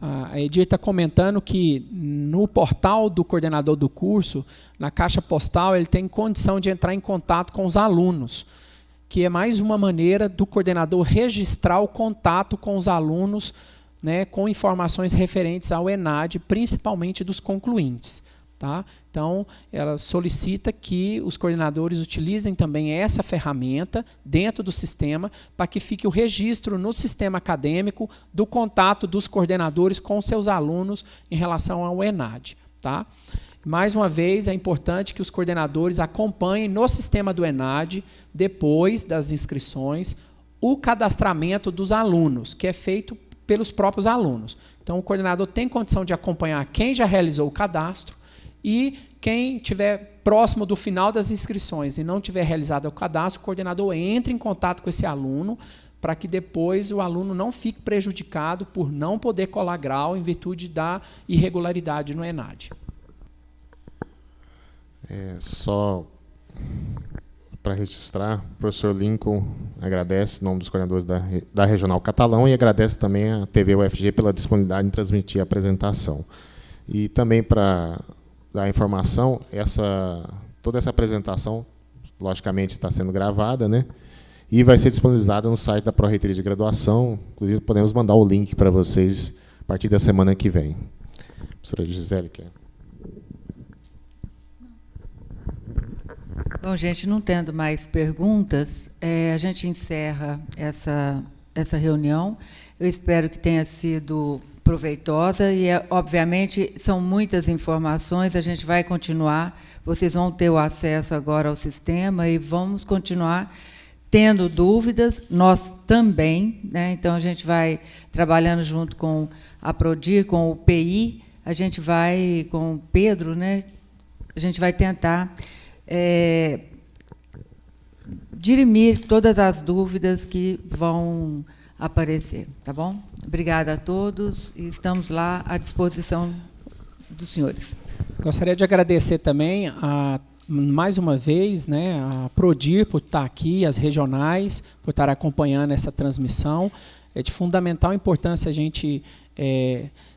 A Edir está comentando que no portal do coordenador do curso, na caixa postal, ele tem condição de entrar em contato com os alunos, que é mais uma maneira do coordenador registrar o contato com os alunos, né, com informações referentes ao ENAD, principalmente dos concluintes. Tá? Então, ela solicita que os coordenadores utilizem também essa ferramenta dentro do sistema para que fique o registro no sistema acadêmico do contato dos coordenadores com seus alunos em relação ao ENAD. Tá? Mais uma vez, é importante que os coordenadores acompanhem no sistema do ENAD, depois das inscrições, o cadastramento dos alunos, que é feito pelos próprios alunos. Então, o coordenador tem condição de acompanhar quem já realizou o cadastro e quem estiver próximo do final das inscrições e não tiver realizado o cadastro, o coordenador entre em contato com esse aluno para que depois o aluno não fique prejudicado por não poder colar grau em virtude da irregularidade no ENAD. Só para registrar, o professor Lincoln agradece em nome dos coordenadores da Regional Catalão e agradece também à TV UFG pela disponibilidade em transmitir a apresentação. E também para dar informação, toda essa apresentação, logicamente, está sendo gravada, né? E vai ser disponibilizada no site da Pró-Reitoria de Graduação. Inclusive, podemos mandar o link para vocês a partir da semana que vem. A professora Gisele quer. Bom, gente, não tendo mais perguntas, a gente encerra essa reunião. Eu espero que tenha sido proveitosa e, obviamente, são muitas informações, a gente vai continuar, vocês vão ter o acesso agora ao sistema e vamos continuar tendo dúvidas, nós também, né? Então, a gente vai trabalhando junto com a Prodir, com o PI, a gente vai, com o Pedro, né? A gente vai tentar dirimir todas as dúvidas que vão aparecer, tá bom? Obrigada a todos e estamos lá à disposição dos senhores. Gostaria de agradecer também mais uma vez, né, a Prodir por estar aqui, as regionais por estar acompanhando essa transmissão. É de fundamental importância a gente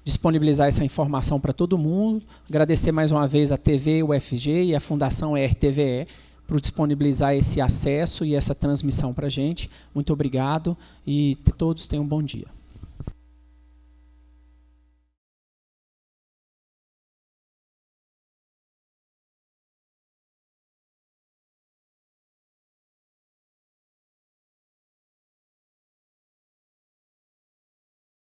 disponibilizar essa informação para todo mundo. Agradecer mais uma vez a TV UFG e a Fundação RTVE por disponibilizar esse acesso e essa transmissão para a gente. Muito obrigado e todos tenham um bom dia.